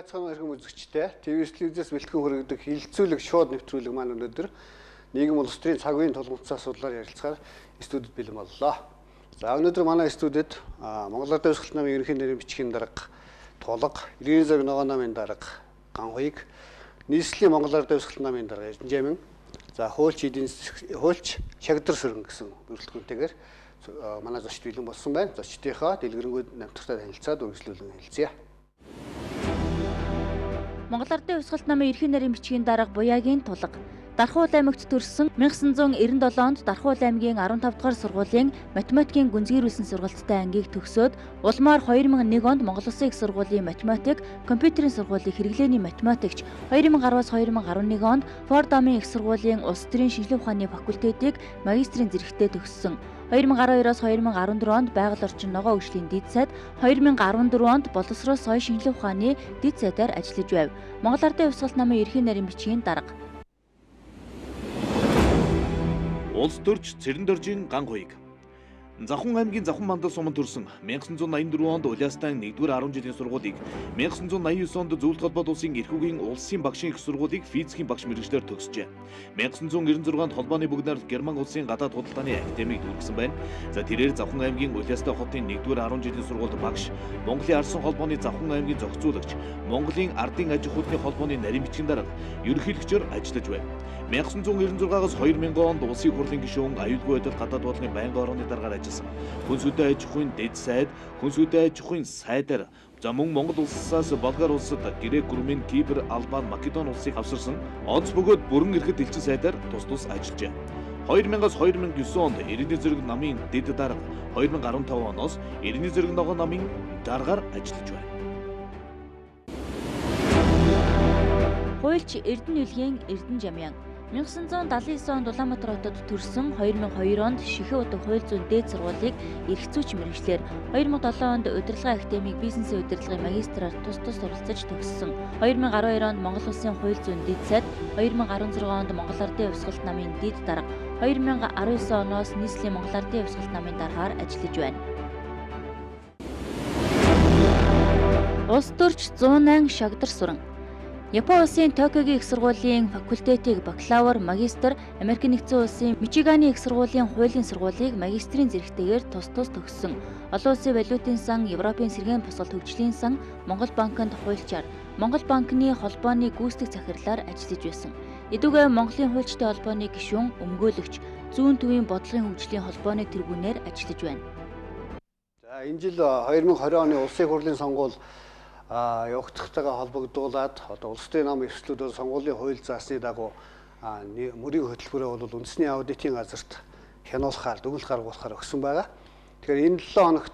байцааны иргэн үзэгчтэй телевизээс бэлтгэн хүргэдэг хилцүүлэг шууд нэвтрүүлэг маань өнөөдөр нийгэм улс төрийн цаг үеийн тулгуурлын асуудлаар ярилцахаар студид бэлэн боллоо. За өнөөдөр манай студид Монгол Ардын Хувьсгалт намын ерөнхий нэрийн бичгийн дарга Тулга, Иргэн зэрэг ногоон намын дарга Ганхуйг, нийслэлийн Монгол Ардын Хувьсгалт намын дарга Эрдэнэжамин, за хуульч Шагдар Сүрэн гэсэн бүрэлдэхүүнтэйгээр манай зочд бэлэн болсон байна. Зочдынхоо дэлгэрэнгүй намтартай танилцаад үргэлжлүүлэн хэлцгээе. Монгол Ардын Хувьсгалт намын ерхий нарийн бичгийн дарга Буяагийн Тулга. Дархуул аймагт төрсөн 1997 онд Дархуул аймгийн 15 дугаар сургуулийн математикийн гүнзгийрүүлсэн сургалттай ангийг төгсөөд улмаар 2001 онд Монгол Улсын их сургуулийн математик, компьютерийн сургуулийн хэрэглээний математикч, 2010-аас 2011 онд Форд Амын их сургуулийн улс төрийн шинжилгээ ухааны факультетийг магистрийн зэрэгтээ төгссөн. 2012-оос 2014 онд байгаль орчин ногоо хөгжлийн дэд сайд, 2014 онд боловсрол соёл шинжилгээ ухааны дэд сайдаар ажиллаж байв. Монгол Ардын Хувьсгалт намын ерхий нарийн бичгийн дарга. Улс төрч Цэрэн доржийн Ганхуйг. Завхан аймгийн Завхан мандал суманд төрсөн 1984 онд Улаастан 1-р 10 жилийн сургуулийг 1989 онд Зөвлөлт холбоот улсын эрхүүгийн улсын багшийн их сургуулийг физикийн багш мэргэжлэр төгсжээ. 1996 онд холбооны бүгд найрамд Герман улсын гадаад худалдааны академиг төгссөн байна. За тэрээр Завхан аймгийн Улаастан хотын 1-р 10 жилийн сургуульд багш, Монголын Арсан холбооны Завхан аймгийн зохицуулагч, Монголын Ардын аж ахуйн холбооны нарийн бичгийн дарга, ерөнхийлөгчөөр ажиллаж байна. 1996-аас 2000 онд улсын хурлын гишүүн, аюулгүй байдал гадаад бодлогын байнгын орооны даргаар ажилласан. Хүнсүдэ аж ахуйн дэд сайд, хүнсүдэ аж ахуйн сайдаар за мөн Монгол улсаас Болгар улсад Грек, Румын, Кипр, Албан, Македон улсыг авсарсан онц бөгөөд бүрэн эрхт элчин сайдаар тус ажиллажээ. 2000-аас 2009 онд Иргэний зэрэг намын дэд дарга, 2015 оноос Иргэний зэрэг ногоон намын даргаар ажиллаж байна. Хуульч Эрдэнэ Эрдэнэжамин 1979 онд Улаанбаатар хотод төрсөн, 2002 онд Шихэн удаг хууль зүйн дээд сургуулийг эрх зүйч мэргэжлэр, 2007 онд удирдлагын академиг бизнесийн удирдлагын магистраар тус суралцаж төгссөн. 2012 онд Монгол Улсын хууль зүйн дэд сайд, 2016 онд Монгол Ардын Хувьсгалт намын дэд дарга, 2019 оноос нийслэлийн Монгол Ардын Хувьсгалт намын даргаар ажиллаж байна. Улс төрч 108 Шагдар Сүрэн. Япон улсын Токиогийн их сургуулийн факультетийг бакалавр, магистр, Америк нэгдсэн улсын Мичиганы их сургуулийн хуулийн сургуулийг магистрийн зэрэгтэйгээр тус төгссөн. Олон улсын валютын сан, Европын сэргээн босголт хөгжлийн сан, Монгол банкнд хуульчаар, Монгол банкны холбооны гүйцэтгэх захирлаар ажиллаж байсан. Эдүгээ Монголын хуульчтай холбооны гишүүн, өмгөөлөгч, зүүн төвийн бодлогын хөгжлийн холбооны тэргүүнээр ажиллаж байна. За энэ жил 2020 оны улсын хурлын сонгуул явагдахтайгаа холбогдуулаад одоо улс төрийн нам эрхчлүүдээр сонгуулийн хууль заасны дагуу мөрийн хөтөлбөрөө бол үндэсний аудитын газарт хянуулахаар, дүгнэлт гаргуулахаар өгсөн байгаа. Тэгэхээр энэ 7 хоногт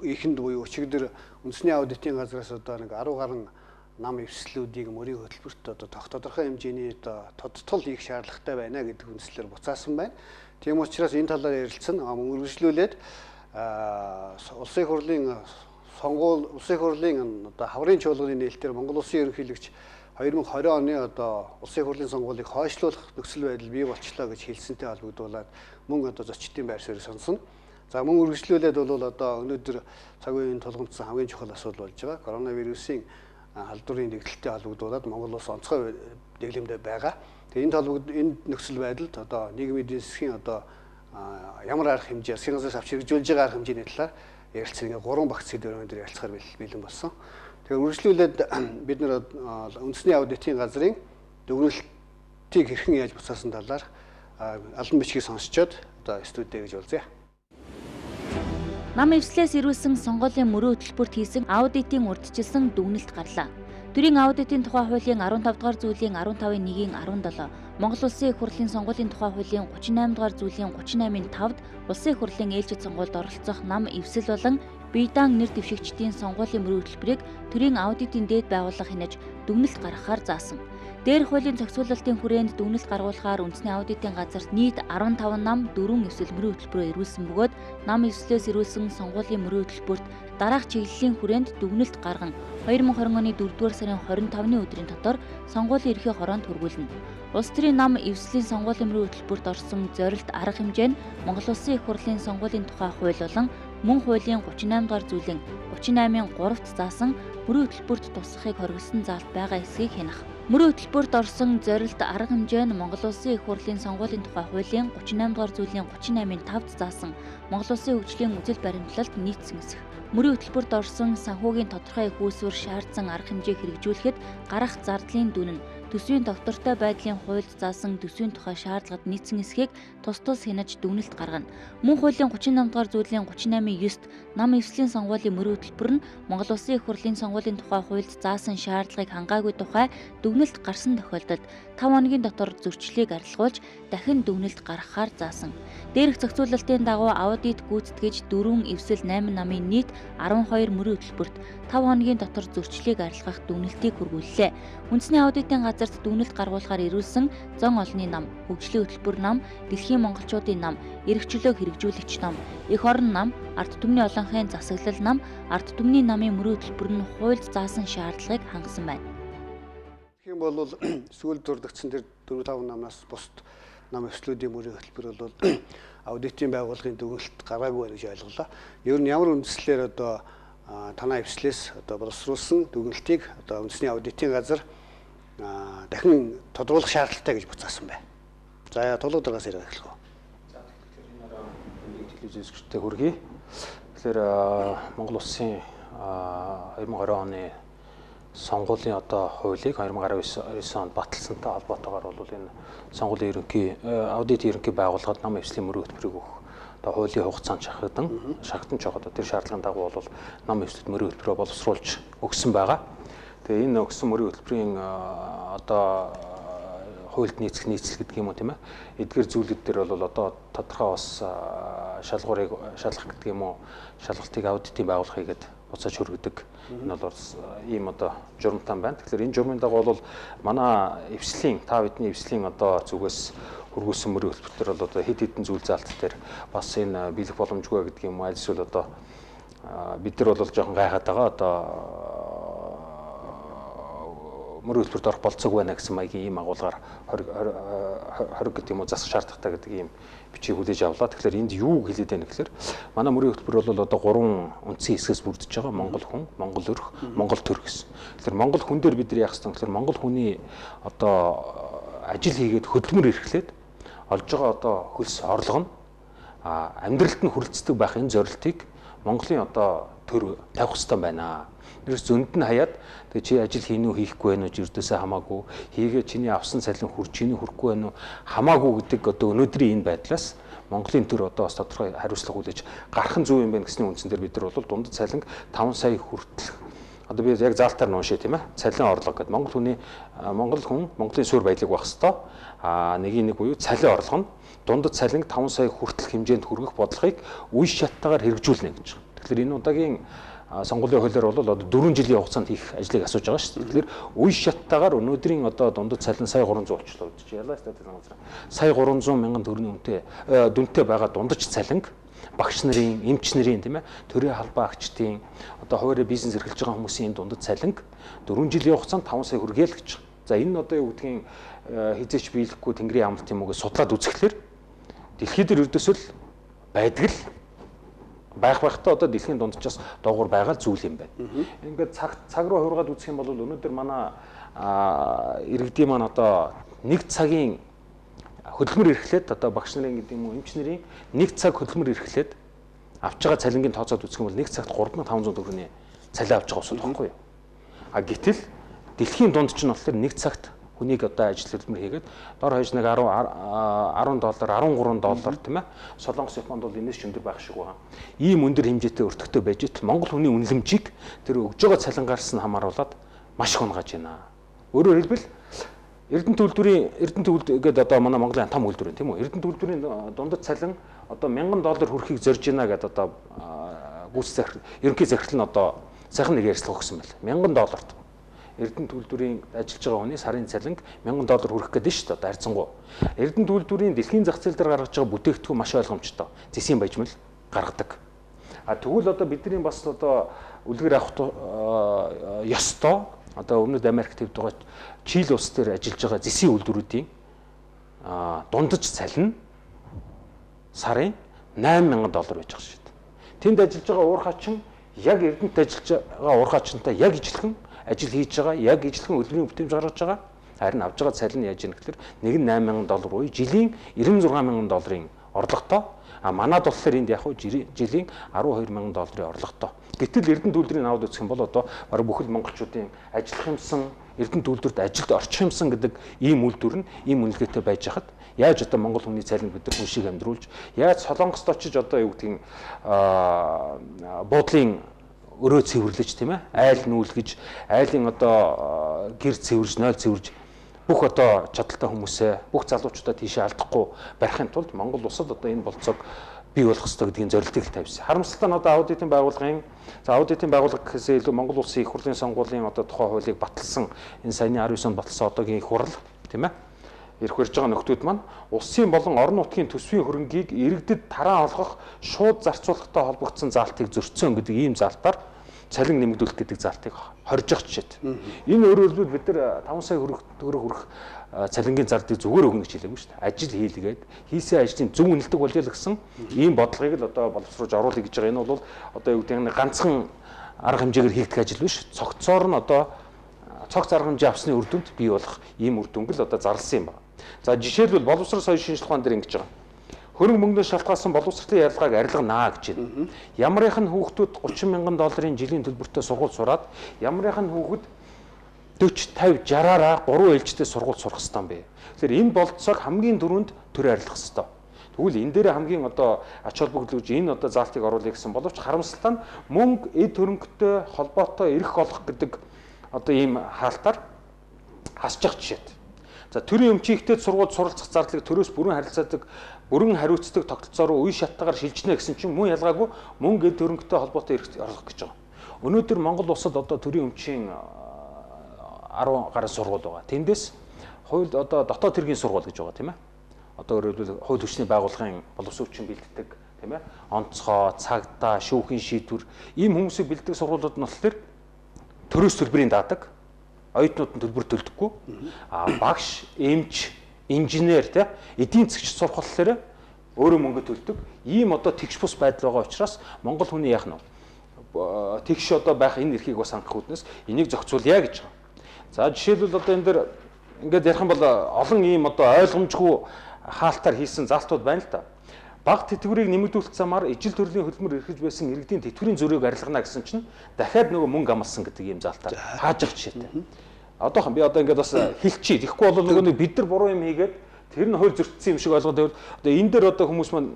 эхэнд буюу өчигдөр үндэсний аудитын газраас одоо 10 гаруй нам эрхчлүүдийг мөрийн хөтөлбөрт одоо тодорхой хэмжээний тодтол хийх шаардлагатай байна гэдэг үндслээр буцаасан байна. Тийм учраас энэ талаар ярилцсан үргэлжлүүлээд улсын хурлын одоо хаврын чуулганы нээлтээр Монгол Улсын ерөнхийлөгч 2020 оны одоо улсын хурлын сонгуулийг хойшлуулах нөхцөл байдал бий болчлоо гэж хэлсэнтэй холбогдуулаад мөн одоо зочдын байр суурийг сонсон. За мөн үргэлжлүүлээд бол одоо өнөөдөр цаг үеийн тулгамдсан хамгийн чухал асуудал болж байгаа коронавирусын халдварын дэглэлтэй холбогдуулаад Монгол улс онцгой дэглэмдээ байгаа. Тэгээ энэ нөхцөл байдалд одоо нийгмийн эдийн засгийн одоо ямар арга хэмжээ, засгийн газраас авч хэрэгжүүлж байгаа арга хэмжээний талаар ярилцсан. Ингээ 3 багц сэдвээр өнөөдөр ярилцахаар бэлэн болсон. Тэгэхээр үргэлжлүүлээд бид нэр үндэсний аудитын газрын дүгнэлтийг хэрхэн яаж буцаасан талаар албан бичгийг сонсчоод одоо студид гэж уулзъя. Нам эвслээс ирүүлсэн сонгуулийн мөрөө хөтөлбөрт хийсэн аудитын урьдчилсан дүгнэлт гарлаа. Төрийн аудитын тухай хуулийн 15 дугаар зүйлийн 15-ын 1-ийн 17, Монгол Улсын их хурлын сонгуулийн тухай хуулийн 38 дугаар зүйлийн 38-ын 5-д Улсын их хурлын ээлжид сонгуульд оролцох нам эвсэл болон Бийдан нэр дэвшигчдийн сонгуулийн мөрөө хөтөлбөрийг төрийн аудитын дээд байгууллага хянаж дүгнэлт гаргахаар заасан. Дээрх хуулийн зохицуулалтын хүрээнд дүгнэлт гаргуулахаар үндэсний аудитын газарт нийт 15 нам 4 эвсэл мөрөө хөтөлбөрөөр ирүүлсэн бөгөөд нам эвслээс ирүүлсэн сонгуулийн мөрөө хөтөлбөрт дараах чиглэлийн хүрээнд дүгнэлт гарган 2020 оны 4-р сарын 25-ны өдрийн дотор сонгуулийн эрхээ хороонд хүргүүлнэ. Улс төрийн нам эвслийн сонгуулийн мөрөө хөтөлбөрт орсон зорилт арга хэмжээ нь Монгол Улсын их хурлын сонгуулийн тухай хууль болон мөн хуулийн 38 дугаар зүйлийн 38-ын 3-т заасан мөрийн хөтөлбөрт туслахыг хориглосон заалт байгаа эсэхийг хянах. Мөрийн хөтөлбөрт орсон зорилт арга хэмжээ нь Монгол Улсын их хурлын сонгуулийн тухай хуулийн 38 дугаар зүйлийн 38-ын 5-д заасан Монгол Улсын хөгжлийн үзэл баримтлалд нийцсэн эсэх. Мөрийн хөтөлбөрт орсон санхүүгийн тодорхой их үүсвэр шаардсан арга хэмжээ хэрэгжүүлэхэд гарах зардлын дүн нь төсвийн тогтвортой байдлын хуульд заасан төсвийн тухай шаардлагад нийцсэн эсхийг тус хянаж дүгнэлт гаргана. Мөн хуулийн 38 дугаар зүйлийн 38-ийн 9-т нам эвслийн сонгуулийн мөрийн хөтөлбөр нь Монгол Улсын их хурлын сонгуулийн тухай хуульд заасан шаардлагыг хангаагүй тухай дүгнэлт гарсан тохиолдолд 5 хоногийн дотор зөрчлийг арилгуулж дахин дүгнэлт гаргахаар заасан. Дээрх зохицуулалтын дагуу аудит гүйцэтгэж 4 эвсэл 8 намын нийт 12 мөрийн хөтөлбөрт 5 хоногийн дотор зөрчлийг арилгах дүгнэлтийг хүргүүллээ. Үндэсний аудитын газарт дүгнэлт гаргуулахаар ирүүлсэн зон олонний нам, хөгжлийн хөтөлбөр нам, дэлхийн монголчуудын нам, эрх чөлөө хэрэгжүүлэгч нам, эх орон нам, ард түмний олонхын засаглал нам, ард түмний намын мөрийн хөтөлбөр нь хуульд заасан шаардлагыг хангасан байна. Тийм бол сүүл дурдгдсан тэр 4-5 намнаас бусд нам эвслүүдийн мөрийн хөтөлбөр бол аудитын байгууллагын дүгнэлт гаргаагүй байна гэж ойлголоо. Ер нь ямар үндслээр одоо танай эвслээс одоо боловсруулсан дүгнэлтийг одоо үндэсний аудитын газар дахин тодруулах шаардлагатай гэж буцаасан байна. За толгойдоогоос яриад эхлэх үү. За тэгэхээр энэ дараа телевиз үзэгчтэй хүргэе. Тэгэхээр Монгол Улсын 2020 оны сонгуулийн одоо хуулийг 2019 онд баталсантай холбоотойгоор бол энэ сонгуулийн ерөнхий аудит ерөнхий байгууллагад нам эвслийн мөрийн хөтөлбөрийг өгөх одоо хуулийн хугацаанд шахагдан жогоо тэр шаардлагын дагуу бол нам эвслэлт мөрийн хөтөлбөрөөр боловсруулж өгсөн байгаа. Тэгээ энэ өгсөн мөрийн хөтөлбөрийн одоо хуульд нийцэл гэдэг юм уу тийм ээ. Эдгээр зүйлүүд дээр бол одоо тодорхой бас шалгуурыг шалгах гэдэг юм уу, шалгалтыг аудитын байгууллага хийгээд буцааж хүргэдэг. Энэ бол ийм одоо журамтан байна. Тэгэхээр энэ журмын дагуу бол манай эвслийн бидний эвслийн одоо зүгээс хүргүүлсэн мөрийн хөтөлбөр төр бол одоо хэд хэдэн зүйл заалт дээр бас энэ биелэх боломжгүй гэдэг юм аль эсвэл одоо бид нар бол жоохон гайхаад байгаа одоо мөрийн хөтөлбөрт орох болцоогүй байна гэсэн маягийн ийм агуулгаар 20 гэдэг юм уу засах шаардлагатай гэдэг ийм бичиг хүлээж авлаа. Тэгэхээр энд юу хэлээд байна гэхээр манай мөрийн хөтөлбөр бол одоо 3 үндсэн хэсгээс бүрдэж байгаа. Монгол хүн, Монгол өрх, Монгол төр гэсэн. Тэгэхээр Монгол хүн дээр бид нар яах ёстой гэхээр Монгол хүний одоо ажил хийгээд хөдөлмөр эрхлээд олж байгаа одоо хөлс орлого нь амьдралд нь хүрэлцдэг байх энэ зорилтыг Монголын одоо төр тавих ёстой байна. Тэрс зөнд нь хаяад тэгээ чи ажил хийнү хийхгүй байх уу жирдээсээ хамаагүй хийгээ чиний авсан цалин хүрч чиний хүрхгүй байх уу хамаагүй гэдэг одоо өнөөдрийн энэ байдлаас Монголын төр одоо бас тодорхой хариуцлага хүлээж гарах нь зөв юм байна гэсний үндсэн дээр бид нар бол дундад цалин 5 сая хүртэл одоо би яг заалтаар нуушээ тийм ээ цалин орлого гэдэг Монгол хүн Монголын суурь баялаг байх хэвээр нэг буюу цалин орлого нь дундад цалин 5 сая хүртэл хэмжээнд хүргэх бодлогыг үе шаттайгаар хэрэгжүүлнэ гэж. Тэгэхээр энэ удаагийн сонгуулийн хуулиар бол одоо 4 жилийн хугацаанд хийх ажлыг асууж байгаа шүү дээ. Тэгэхээр үе шаттайгаар өнөөдрийн одоо дундад цалин сая 300 болчихлоо гэж ялаа статистикийн газар. Сая 300 мянган төгрөгийн дүнтэй байгаа дундаж цалинг багш нарын, эмч нарын тийм ээ төрийн халбаа агчдын одоо хуваарь бизнес эрхэлж байгаа хүмүүсийн дундад цалинг 4 жилийн хугацаанд 5 сая хүргээл гэж. За энэ нь одоо юу гэдгийг хизээч биелэхгүй тэнгэрийн амлалт юм уу гэж судлаад үзэхлээр дэлхийд ердөөсөө л байдаг л байхдаа одоо дэлхийн дунджаас доогуур байгаа зүйл юм байна. Ингээд цаг руу хургаад үзэх юм бол өнөөдөр манай иргэдийн маань одоо 1 цагийн хөдөлмөр эрхлээд одоо багш нарын гэдэг юм уу эмч нарын 1 цаг хөдөлмөр эрхлээд авч байгаа цалингийн тооцоод үзэх юм бол 1 цагт 3500 төгрөгийн цалин авч байгаа усуд байхгүй юу? Гэтэл дэлхийн дунд ч нь болохоор 1 цагт хүнийг одоо ажил хөдөлмөр хийгээд дор хаяж нэг 10 $13 тийм ээ. Солонгос Японд бол энэс ч өндөр байх шиг байгаа. Ийм өндөр хэмжээтэй өртөгтэй байж ит Монгол хүний үнэлэмжийг тэр өгж байгаа цалингаарс нь хамааруулаад маш их унгаж байна. Өөрөөр хэлбэл Эрдэнэ төлөвлөрийн гэдэг одоо манай Монголын том үйлдвэр тийм үү? Эрдэнэ төлөвлөрийн дундад цалин одоо $1000 хүрэхийг зорж байна гэдэг одоо гүйцэтгэх ерөнхий захирал нь одоо сайхан нэг ярьцлага өгсөн байл. $1000-т Эрдэнэ төлөвлөрийн ажиллаж байгаа хүний сарын цалинг $1000 хүрэх гэдэг шүү дээ одоо харьцангуй. Эрдэнэ төлөвлөрийн дэлхийн зах зээл дээр гаргаж байгаа бүтээгдэхүүн маш ойлгомжтой. Зэсийн баяжмал гаргадаг. Тэгвэл одоо бидний бас одоо үлгэр авах ёстой одоо Өмнөд Америк төвд байгаа Чили улс дээр ажиллаж байгаа зэсийн үйлдвэрүүдийн дундаж цалин сарын $8000 байж байгаа шүү дээ. Тэнд ажиллаж байгаа уур хачин яг Эрдэнэт ажиллаж байгаа уур хачинтай яг ижилхэн ажил хийж байгаа, яг ижилхэн үлгэрийн бүтээмж гаргаж байгаа. Харин авж байгаа цалин яаж ийм гэхээр нэг нь $8,000 буюу жилийн $96,000 орлоготой. А манад болохоор энд яг жилийн $12,000 орлоготой. Гэтэл Эрдэнэт үйлдвэрийн аваад үзэх юм бол одоо бараг бүхэл монголчуудын ажиллах юмсан, Эрдэнэт үйлдвэрт ажилд орчих юмсан гэдэг ийм үйлдвэр нь ийм үнэлгээтэй байж хахад яаж одоо монгол хүний цалин бид нар хүн шиг амьдруулж, яаж Солонгост очиж одоо юу гэдгийг буудлын өрөө цэвэрлэж тийм ээ, айл нүүлгэж, айлын одоо гэр цэвэрж, нойл цэвэрж бүх одоо чадaltaй хүмүүсээ, бүх залуучуудаа тийшээ алдахгүй барихын тулд Монгол улсад одоо энэ болцоог бий болгох ёстой гэдгийн зорилтыг тавьсан. Харамсалтай нь одоо аудитын байгууллагын аудитын байгууллага гэхээсээ илүү Монгол Улсын их хурлын сонгуулийн одоо тухай хуулийг баталсан энэ саяны 19 онд баталсан одоогийн их хурл тийм ээ. Ирэх барьж байгаа нөхдүүд маань улсын болон орон нутгийн төсвийн хөрөнгийг иргэдэд тараа олгох шууд зарцуулалттай холбогдсон заалтыг зөрчсөн гэдэг ийм заалтаар цалин нэмэгдүүлэх гэдэг заалтыг хорж явах жишээд. Энэ өөрөөр хэлбэл бид нар 5 сая төгрөг хүрэх цалингийн зардыг зүгээр өгнө гэж хэлээгүй шүү дээ. Ажил хийлгээд хийсэн ажлын зөв үнэлдэг болъё л гэсэн ийм бодлогыг л одоо боловсруулж оруулъя гэж байгаа. Энэ бол одоо юу гэдэг нь ганцхан арга хэмжээгээр хийгдэх ажил биш. Цогцоор нь одоо цогц арга хэмжээ авсны үр дүнд бий болох ийм үр дүнг л одоо зарласан юм байна. За жишээлбэл боловсрол соёлын шинжилгээ ухаан дээр ингэж байгаа. Хөрөнгө мөнгнөөс шалтгаалсан боловсролын ярилгааг арилганаа гэж байна. Ямрынх нь хүүхдүүд $30,000 жилийн төлбөртэй сургууль сураад ямрынх нь хүүхэд 40, 50, 60-аараа 3 ээлжтэй сургууль сурах хэрэгтэй юм бэ. Тэгэхээр энэ болцоог хамгийн дөрөнд төр арилгах хэрэгтэй. Тэгвэл энэ дээр хамгийн одоо ач холбогдолж энэ одоо заалтыг оруулъя гэсэн боловч харамсалтай нь мөнгө эд хөрөнгөтэй холбоотой эрх олох гэдэг одоо ийм хаалтаар хасчих жишээд. За төрийн өмчигтэй сургууль суралцах зардлыг төрөөс бүрэн хариуцдаг тогтолцоо руу үе шаттайгаар шилжнэ гэсэн чинь мөн ялгаагүй мөнгө эд хөрөнгөтэй холбоотой эрх олох гэж байгаа. Өнөөдөр Монгол улсад одоо төрийн өмчийн 10 гаруй сургууль байгаа. Тэндээс хууль одоо дотоод хэргийн сургууль гэж байгаа тийм ээ. Одоо өөрөөр хэлбэл хууль хүчний байгууллагын боловсрууччин бэлддэг тийм ээ. Онцгой, цагдаа, шүүхийн шийдвэр ийм хүмүүсийг бэлддэг сургуулиуд нь болохоор төрөөс төлбөрийн даадаг. Оюутнууд нь төлбөр төлдөггүй. Багш, эмч, инженер тийм эдийн засгч сурах болохоор өөрөө мөнгө төлдөг. Ийм одоо тэгш бус байдал байгаа учраас монгол хүний яах нь тэгш одоо байх энэ эрхийг бас хангах үүднээс энийг зохицуулъя гэж байгаа. За жишээлбэл одоо энэ дэр ингээд ярих юм бол олон ийм одоо ойлгомжгүй хаалтаар хийсэн залтууд байна л да. Баг тэтгэврийг нэмэгдүүлэх замаар ижил төрлийн хөдөлмөр эрхэж байсан иргэдийн тэтгэврийн зөрийг арилгана гэсэн чинь дахиад нөгөө мөнгө амлсан гэдэг ийм залтаар хааж ах жишээтэй. Одоохон би одоо ингээд бас хэлчихье. Тэгэхгүй бол нөгөө нэг бид нар буруу юм хийгээд тэр нь хууль зөрчсөн юм шиг ойлгоод байвал одоо энэ дээр одоо хүмүүс маань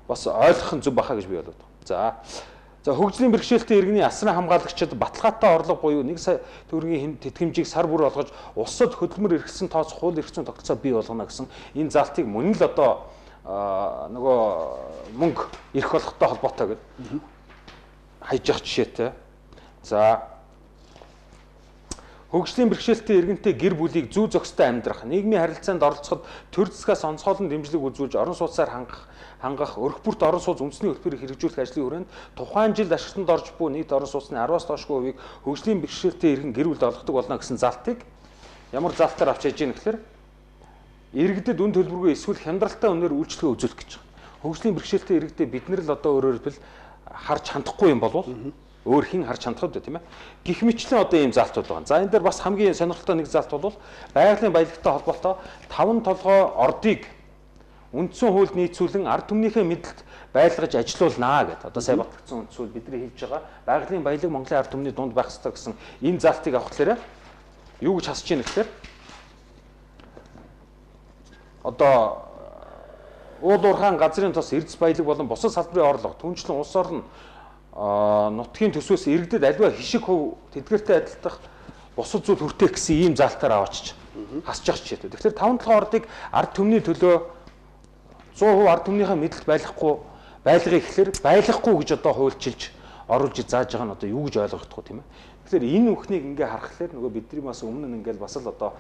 бас ойлгох нь зөв баха гэж би бодод. За хөгжлийн бэрхшээлтэй иргэний асран хамгаалагчид баталгаатай орлого буюу 1 сая төгрөгийн тэтгэмжийг сар бүр олгож улсад хөдөлмөр эрхсэн тооц хууль эрх зүйн тогтолцоо бий болгоно гэсэн энэ залтыг мөн л одоо нөгөө мөнгө эрх олохтой холбоотой гэдэг хайж явах жишээтэй. За хөгжлийн бэрхшээлтэй иргэнтэй гэр бүлийг зүй зохистой амьдрах, нийгмийн харилцаанд оролцоход төр засгаас онцгойлон дэмжлэг үзүүлж орон сууцаар хангах, өрх бүрт орон сууц үндэсний хөрпийг хэрэгжүүлэх ажлын хүрээнд тухайн жил ашигтанд орж буй нийт орон сууцны 10-аас доошгүй хувийг хөгжлийн бэрхшээлтэй иргэн гэр бүлд олгодог болно гэсэн залтыг ямар залтаар авч яж гин гэхээр иргэдэд үн төлбөргүй эсвэл хямдралтай үнээр үйлчлэгээ үзүүлэх гэж байна. Хөгжлийн бэрхшээлтэй иргэдэд бид нар л одоо өөрөөр хэлбэл харж хандахгүй юм болов өөр хин харж хандах үү тийм ээ. Гэх мэтлэн одоо ийм залтууд байна. За энэ дээр бас хамгийн сонирхолтой нэг залт бол байгалийн баялагтай холбоотой 5 толгой ордыг үндсэн хуульд нийцүүлэн ард түмнийхээ мэдлэлд байлгаж ажилуулнаа гэдэг. Одоо сая батлагдсан үндсүүл бидний хэлж байгаа байгалийн баялаг Монголын ард түмний дунд байх ёстой гэсэн энэ залтыг авах хэлээр юу гэж хасж ийн гэхээр одоо уул уурхаан газрын тос эрдэс баялаг болон бусад салбарын орлого түнчлэн улс орн нутгийн төсвөөс иргэдэд аливаа хишиг хөв тэдгээртэй адилдах бусад зүйл хүртээх гэсэн ийм залтаар аваачиж хасж явах жишээ. Тэгэхээр 5 толгой ордыг ард түмний төлөө 100% ард түмнийхээ мэдлэлд байлгахыг гэхээр байлгахгүй гэж одоо хуульчилж оруулж зааж байгаа нь одоо юу гэж ойлгохдохгүй тийм ээ. Тэгэхээр энэ үхнийг ингээ харахаар нөгөө бидний бас өмнө нь ингээл бас л одоо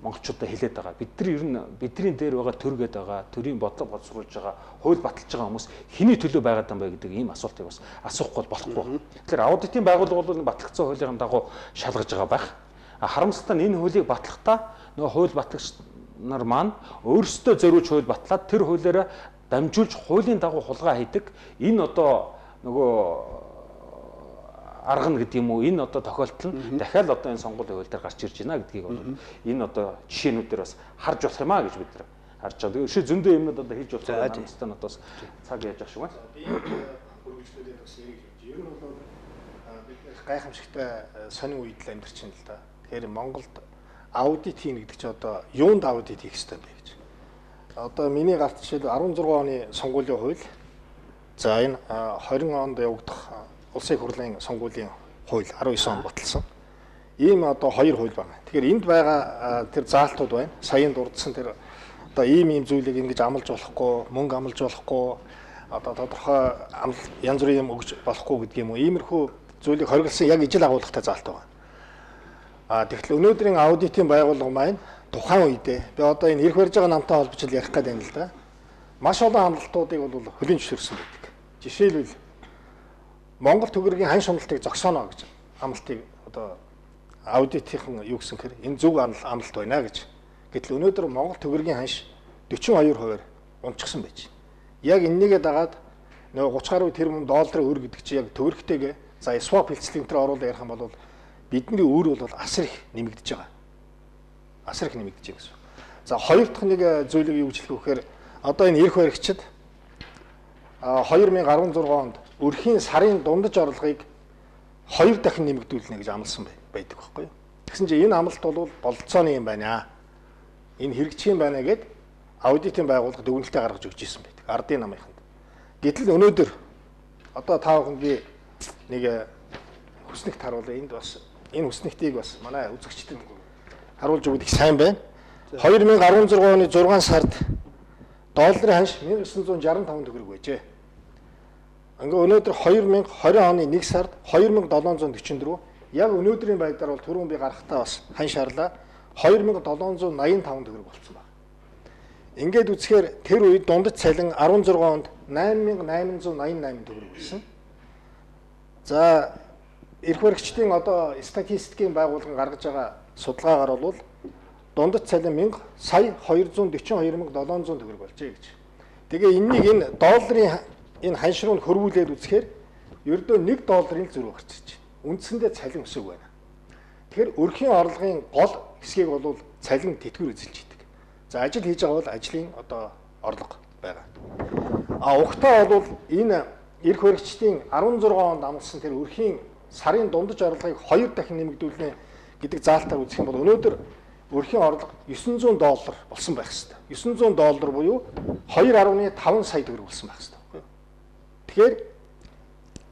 монголчуудаа хэлээд байгаа. Бидний дээр байгаа төр гээд байгаа, төрийн бодлого боловсруулж байгаа, хууль баталж байгаа хүмүүс хэний төлөө байгаад юм бэ гэдэг ийм асуултыг бас асуухгүй болохгүй. Тэгэхээр аудитын байгууллага бол батлагдсан хуулийн дагуу шалгаж байгаа байх. Харамсалтай нь энэ хуулийг батлахдаа нөгөө хууль батлагч нар маань өөрсдөө зориулж хууль батлаад тэр хуулиараа дамжуулж хуулийн дагуу хулгай хийдэг. Энэ одоо нөгөө арга нь гэдэг юм уу энэ одоо тохиолдол нь дахиад одоо энэ сонгуулийн хууль дээр гарч ирж байна гэдгийг бол энэ одоо жишээнүүдээр бас харж болох юм аа гэж бид нар харж байгаа. Тэгээ өшөө зөндөө юмнууд одоо хийж болох юм надаас цаг яаж ах шиг байна. Хөрвүүлжлүүдээ бас ярих гэж. Ер нь бол бид гайхамшигтай сонин үед л амьдарч байна л да. Тэгэхээр Монголд аудит хийнэ гэдэг чинь одоо юунд аудит хийх ёстой юм бэ гэж. Одоо миний гарт жишээл 16 оны сонгуулийн хууль. За энэ 20 онд явагдах Улсын их хурлын сонгуулийн хууль 19 он баталсан. Ийм одоо хоёр хууль байна. Тэгэхээр энд байгаа тэр заалтууд байна. Саяын дурдсан тэр одоо ийм зүйлийг ингэж амлаж болохгүй, мөнгө амлаж болохгүй, одоо тодорхой янз бүрийн юм өгж болохгүй гэдэг юм уу. Иймэрхүү зүйлийг хориглосон яг ижил агуулгатай заалт байна. Тэгэхээр өнөөдрийн аудитын байгууллага маань тухайн үедээ би одоо энэ ирэх барьж байгаа намтай холбож ярих гэдэг юм л да. Маш олон амлалтуудыг бол хөлийн зөвшөөрсөн байдаг. Жишээлбэл Монгол төгрөгийн хань шуналтыг зогсооно гэж амлалтыг одоо аудитын юу гэсэн хэрэг энэ зөв амлалт байна гэж. Гэтэл өнөөдөр Монгол төгрөгийн ханш 42% унчихсан байж. Яг энэнийг дагаад нөгөө 30 гаруй тэрбум долларын өр гэдэг чинь яг төгрөгтэйгээ за swap хэлцлэг энэ оруулаад ярих юм бол бидний өр бол асар их нэмэгдэж байгаа. Асар их нэмэгдэж байгаа гэсэн. За хоёр дахь нэг зүйлийг юу гэж хэлэх вэ гэхээр одоо энэ эрх баригчид 2016 онд өрхийн сарын дундаж орлогыг 2 дахин нэмэгдүүлнэ гэж амласан байдаг байхгүй юу. Тэгсэн чинь энэ амлалт бол бололцооны юм байна. Энэ хэрэгжих юм байна гэд аудитын байгууллага дүгнэлтээ гаргаж өгч ирсэн байдаг. Ардын намынханд. Гэтэл өнөөдөр одоо та бүхэнд би нэг хүснэгт харуулъя. Энд бас энэ хүснэгтийг бас манай үзэгчдэд харуулж өгөх их сайн байна. 2016 оны 6 сард долларын ханш 1965 төгрөг байжээ. Ингээ өнөөдөр 2020 оны 1 сард 2744 яг өнөөдрийн байдлаар бол түрүүн би гаргахтаа бас хань шаарлаа 2785 төгрөг болсон байна. Ингээд үзэхээр тэр үед дундаж цалин 16 онд 8888 төгрөг байсан. За эрх баригчдын одоо статистикийн байгууллага гаргаж байгаа судалгаагаар бол дундаж цалин 1,242,700 төгрөг болжээ гэж. Тэгээ энэнийг энэ долларын энэ ханш руу хөрвүүлээд үзэхээр ердөө $1 зөрүү гарч ирж байна. Үндсэндээ цалин өсөг байна. Тэгэхээр өрхийн орлогын гол хэсгийг бол цалин тэтгэвэр эзэлж идэг. За ажил хийж байгаа бол ажлын одоо орлого байгаа. Угтаа бол энэ эрх баригчдын 16 онд амласан тэр өрхийн сарын дундаж орлогыг 2 дахин нэмэгдүүлнэ гэдэг заалтаар үзэх юм бол өнөөдөр өрхийн орлого $900 болсон байх ёстой. $900 буюу 2.5 сая төгрөг болсон байх ёстой. Тэгэхээр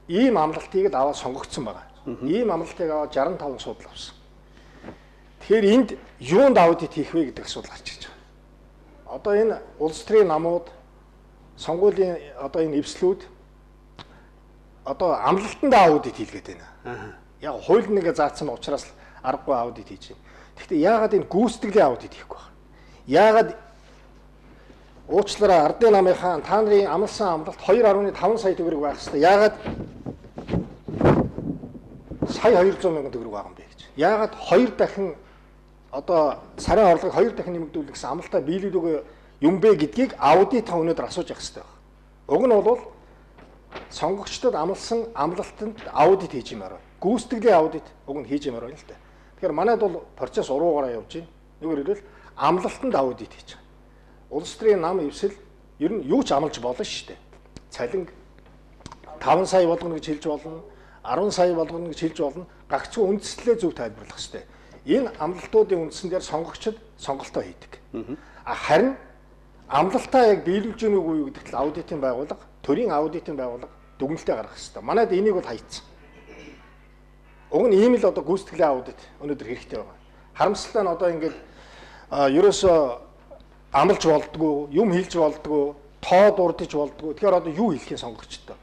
ийм амлалтыг аваад сонгогдсон байгаа. Ийм амлалтыг аваад 65 судал авсан. Тэгэхээр энд юунд аудит хийх вэ гэдэг асуудал гарч ирж байгаа. Одоо энэ улс төрийн намууд сонгуулийн одоо энэ эвслүүд одоо амлалтанд аудит хийлгээд байна. Яг хууль нэгэ заасан учраас аргагүй аудит хийж байна. Гэхдээ яагаад энэ гүйцэтгэлийн аудит хийхгүй байна? Яагаад уучлаарай ардын намынхаа та нарын амлсан амлалт 2.5 сая төгрөг байх хэвээр. Яагаад сая 200 мянган төгрөг байгаа юм бэ гэж. Яагаад 2 дахин одоо сарын орлогыг 2 дахин нэмэгдүүлэх гэсэн амлалтаа биелүүлэх үгүй юм бэ гэдгийг аудит өнөөдөр асууж явах хэрэгтэй байна. Уг нь бол сонгогчдод амлсан амлалтанд аудит хийж юмараа. Гүйцэтгэлийн аудит уг нь хийж юмараа л та. Тэгэхээр манайд бол процесс уруугаараа явж байна. Нэгэр хэлбэл амлалтанд аудит хийж байгаа. Улс төрийн нам эвсэл ер нь юу ч амлаж болно шүү дээ. Цалин 5 сая болгоно гэж хэлж болно, 10 сая болгоно гэж хэлж болно. Гагцгүй үндэслэлээ зөв тайлбарлах хэрэгтэй. Энэ амлалтуудын үндсэн дээр сонгогчд сонголтоо хийдэг. Харин амлалтаа яг биелүүлж гэнэ үгүй юу гэдэгт аудитын байгууллага, төрийн аудитын байгууллага дүгнэлтээ гаргах хэрэгтэй. Манайд энийг бол хайцсан. Уг нь ийм л одоо гүйцэтгэлийн аудит өнөөдөр хэрэгтэй байна. Харамсалтай нь одоо ингээд ерөөсөө амлж болдгоо, юм хэлж болдгоо, тоо дурдж болдгоо. Тэгэхээр одоо юу хэлхийн сонгогчтой?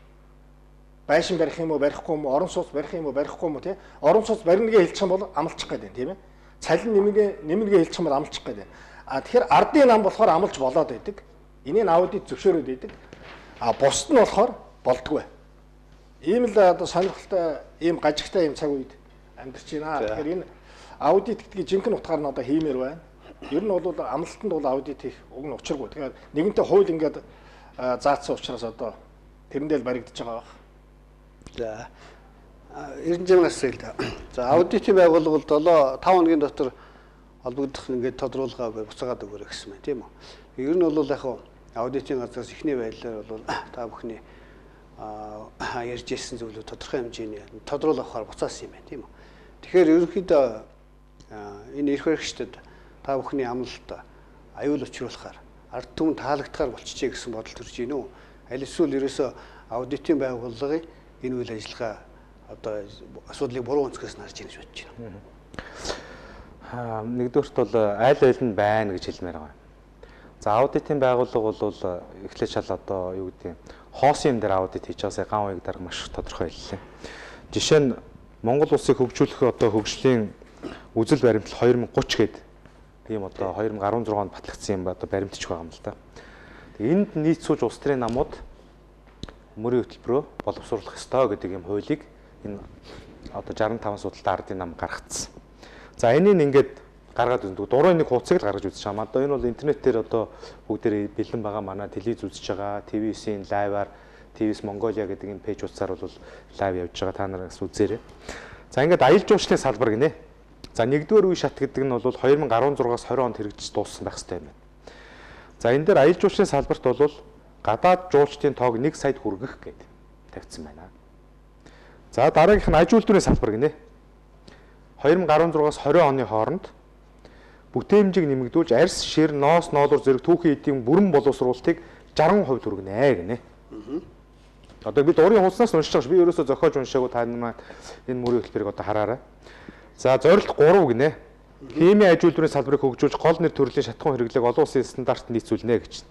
Байшин барих юм уу, барихгүй юм уу, орон сууц барих юм уу, барихгүй юм уу тий? Орон сууц барингээ хэлчих юм бол амлчих гээд байна, тийм ээ. Цалин нэмнэгээ хэлчих юм бол амлчих гээд байна. Тэгэхээр ардын нам болохоор амлж болоод байдаг. Энийг аудит зөвшөөрөөд байдаг. Бусд нь болохоор болдгоо. Ийм л одоо сонирхолтой, ийм гажигтай ийм цаг үед амьдарч байна. Тэгэхээр энэ аудит гэдгийг жинхэнэ утгаар нь одоо хиймээр байна. Ер нь бол амлалтанд бол аудит хийх уг нь учиргүй. Тэгэхээр нэгэнтээ хууль ингээд заасан учраас одоо тэрэндээ л баригдаж байгаа баг. За 96 настай л да. За аудитын байгууллагууд 5 хоногийн дотор холбогдох ингээд тодруулгаагүй буцаагаад өгөөрэй гэсэн байна тийм үү. Ер нь бол яг аудитын газраас ихний байдлаар бол та бүхний ярьж ирсэн зүйлүүд тодорхой хэмжээний тодруулах авахар буцаасан юм байна тийм үү. Тэгэхээр ерөнхийдөө энэ эрх баригчдад та бүхний амлалт аюул учруулахаар ард түмэн таалагдахаар болчихжээ гэсэн бодол төрж гинэ үү? Аль эсвэл ерөөсөө аудитын байгууллагын энэ үйл ажиллагаа одоо асуудлыг буруу өнцгөөс харж ийн гэж бодож байна. Нэгдүгürt бол айл нь байна гэж хэлмээр байгаа. За аудитын байгууллага бол эхлээд шал одоо юу гэдэг хоосон юм дээр аудит хийж байгаасаа ган уяг дарга маш тодорхой хэллээ. Жишээ нь Монгол улсыг хөгжүүлэх одоо хөгжлийн үзэл баримтлал 2030 гээд ийм одоо 2016 онд батлагдсан юм ба одоо баримтчих байгаа юм л да. Энд нийт сууж улс төрийн намууд мөрийн хөтөлбөрөөр боловсруулах ёстой гэдэг юм хуулийг энэ одоо 65 судалтай ардын нам гаргацсан. За энийг ингээд гаргаад үздэг. Дурын нэг хуудсыг л гаргаж үзэж байгаа. Одоо энэ бол интернетээр одоо бүгдээр бэлэн байгаа манай телевиз үзэж байгаа, ТV9-ийн лайваар ТВS Mongolia гэдэг энэ пэйж утсаар бол лайв явж байгаа. Та нараас үзээрэй. За ингээд аялал жуулчлалын салбар гинэ. За нэгдүгээр үе шат гэдэг нь бол 2016-аас 20 онд хэрэгжиж дууссан байх хэрэгтэй юм байна. За энэ дээр аялал жуулчлалын салбарт бол гадаад жуулчдын тоог 1 саяд хүргэх гэдэг тавьсан байна. За дараагийнх нь аж үйлдвэрийн салбар гинэ. 2016-аас 20 оны хооронд бүтээмжийг нэмэгдүүлж арьс, шир, ноос, ноолор зэрэг түүхийн эдийн бүрэн боловсруулалтыг 60% хүргэнэ гинэ. Одоо бид урын хуудаснаас уншиж байгаа ш. Би ерөөсөө зохиож уншаагүй та нар энэ мөрийн хөтөлбөрийг одоо хараарай. За зорилт 3 гинэ. Химийн аж үйлдвэрийн салбарыг хөгжүүлж гол нэр төрлийн шатахуун хэрэглээг олон улсын стандарт нийцүүлнэ гэж.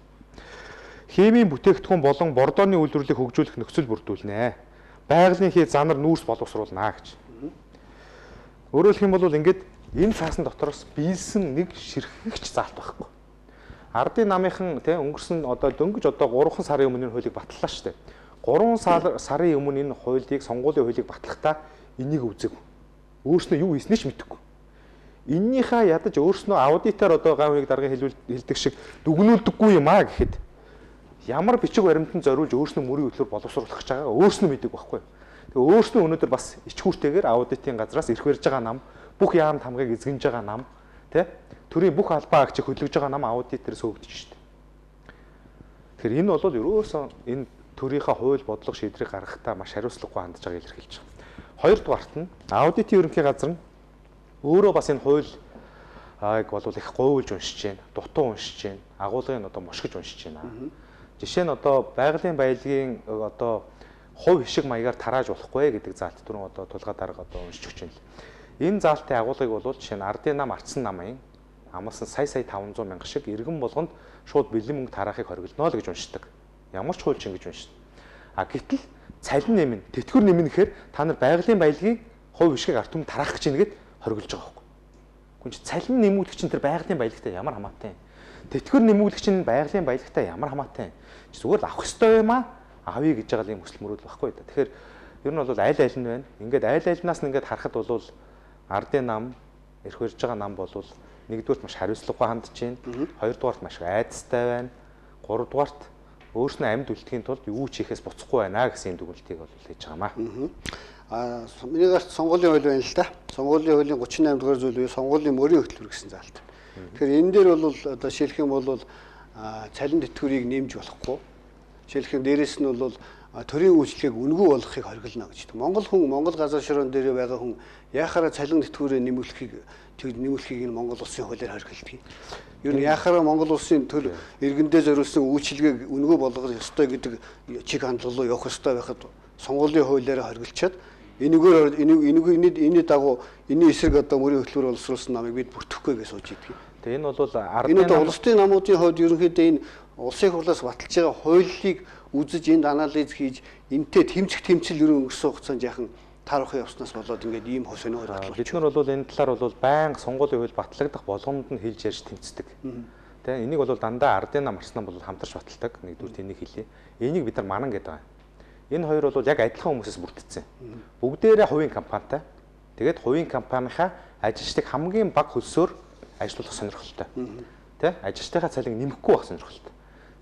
Химийн бүтээгдэхүүн болон бордооны үйлдвэрлэлийг хөгжүүлэх нөхцөл бүрдүүлнэ. Байгалийн хий занар нүүрс боловсруулнаа гэж. Өөрөөр хэлэх юм бол ингээд энэ цаасан дотроос биелсэн нэг ширхэгч заалт байхгүй. Ардын намынхан өнгөрсөн одоо дөнгөж одоо 3 сарын өмнө энэ хуулийг батллаа шүү дээ. 3 сарын өмнө энэ хуулийг сонгуулийн хуулийг батлахдаа энийг үзэг. Өөрснөө юу хийснээ ч мэдэхгүй. Эннийхээ ядаж өөрснөө аудитаар одоо ган хуйг даргын хэлдэг шиг дүгнүүлдэггүй юм аа гэхэд ямар бичиг баримтанд зориулж өөрснөө мөрийн хөтлөөр боловсруулах гэж байгаа өөрснөө мэддэг байхгүй. Тэгээ өөрснөө өнөөдөр бас ичгүүртэйгээр аудитын газраас ирэх барьж байгаа нам бүх яам тамгыг эзэгнэж байгаа нам төрийн бүх албаа агчийг хөдөлгөж байгаа нам аудиторээс хөөгдөж шít. Тэгэхээр энэ бол ерөөсөө энэ төрийнхээ хууль бодлого шийдрийг гаргахтаа маш хариуцлагагүй хандж байгааг илэрхийлж байгаа. Хоёрдугаарт нь аудитын ерөнхий газар нь өөрөө бас энэ хуулийг бол их говьлж уншиж байна, дутуу уншиж байна, агуулгыг одоо мушгиж уншиж байна. Жишээ нь одоо байгалийн баялагын одоо хувь хишиг маягаар тарааж болохгүй гэдэг заалт түрүүн одоо тулгаа дарга одоо уншиж өгч байна. Энэ заалтын агуулгыг бол жишээ нь ардын нам ардсан намын амлсан сая 500 мянга шиг иргэн болгонд шууд бэлэн мөнгө тараахыг хориглоно л гэж уншдаг. Ямар ч хуульч ингэж уншина. А гэтэл цалин нэмнэ, тэтгэвэр нэмнэ гэхээр та нар байгалийн баялагын хувь хишгийг ард түмэнд тараах гэж нэгэд хориглож байгаа байхгүй. Гүн чи цалин нэмүүлэх чинь тэр байгалийн баялагтай ямар хамаатай. Тэтгэвэр нэмүүлэх чинь байгалийн баялагтай ямар хамаатай. Зүгээр л авах ёстой юм аа. Авъя гэж байгаа юм хүсэл мөрөөдөл байхгүй да. Тэгэхээр ер нь бол аль аль нь байна. Ингээд аль альнаас нь ингээд харахад бол ардын нам, эрх барьж байгаа нам бол нэгдүгээрт маш хариуцлагагүй хандж байна. Хоёрдугаарт маш айдастай байна. Гуравдугаарт өөрснөө амьд үлдэхийн тулд юу ч хийхээс буцахгүй байна гэсэн дүгнэлтийг бол хийж байгаамаа. Миний гарт сонгуулийн хууль байна л да. Сонгуулийн хуулийн 38 дугаар зүйл бие сонгуулийн мөрийн хөтөлбөр гэсэн заалт. Тэгэхээр энэ дээр бол одоо шилжих юм бол цалин тэтгэврийг нэмж болохгүй. Жишээлх нь дээрэс нь бол төрийн үйлчлэгийг үнэгүй болгохыг хориглоно гэж. Монгол газар шороон дээр байгаа хүн яхаараа цалин тэтгэврээ нэмүүлэхийг энэ Монгол улсын хуулиар хориглодог. Ер нь яхаараа Монгол улсын төр иргэндээ зориулсан үйлчлэгийг үнэгүй болгох ёстой гэдэг чиг хандлага руу явах ёстой байхад сонгуулийн хуулиараа хориглочоод энэний дагуу энэний эсрэг одоо мөрийн хөтөлбөр боловсруулсан намыг бид бүртгэхгүй гэж сууж идэг. Тэгээ энэ бол ардын улс төрийн намуудын хувьд ерөнхийдөө энэ улсын хурлаас баталж байгаа хуулийг үзэж энд анализ хийж энтэй тэмцэл ерөн өнгөрсөн хугацаанд яхан таарахын явснаас болоод ингээд ийм хөсөнөөр батлуулж. Бид нар бол энэ талаар бол байнга сонгуулийн хууль батлагдах болгоомд нь хэлж ярьж тэмцдэг. Тэ энийг бол дандаа ардын нам арснаа бол хамтарч баталдаг. Нэгдүгээр тэнийг хэлье. Энийг бид нар манан гэдэг байгаа. Энэ хоёр бол яг адилхан хүмүүсээс бүрдсэн. Бүгдээрээ хувийн компанитай. Тэгээд хувийн компанийнхаа ажилчдыг хамгийн бага хөлсөөр ажиллуулах сонирхолтой. Тэ ажилчдынхаа цалинг нэмэхгүй байх сонирхолтой.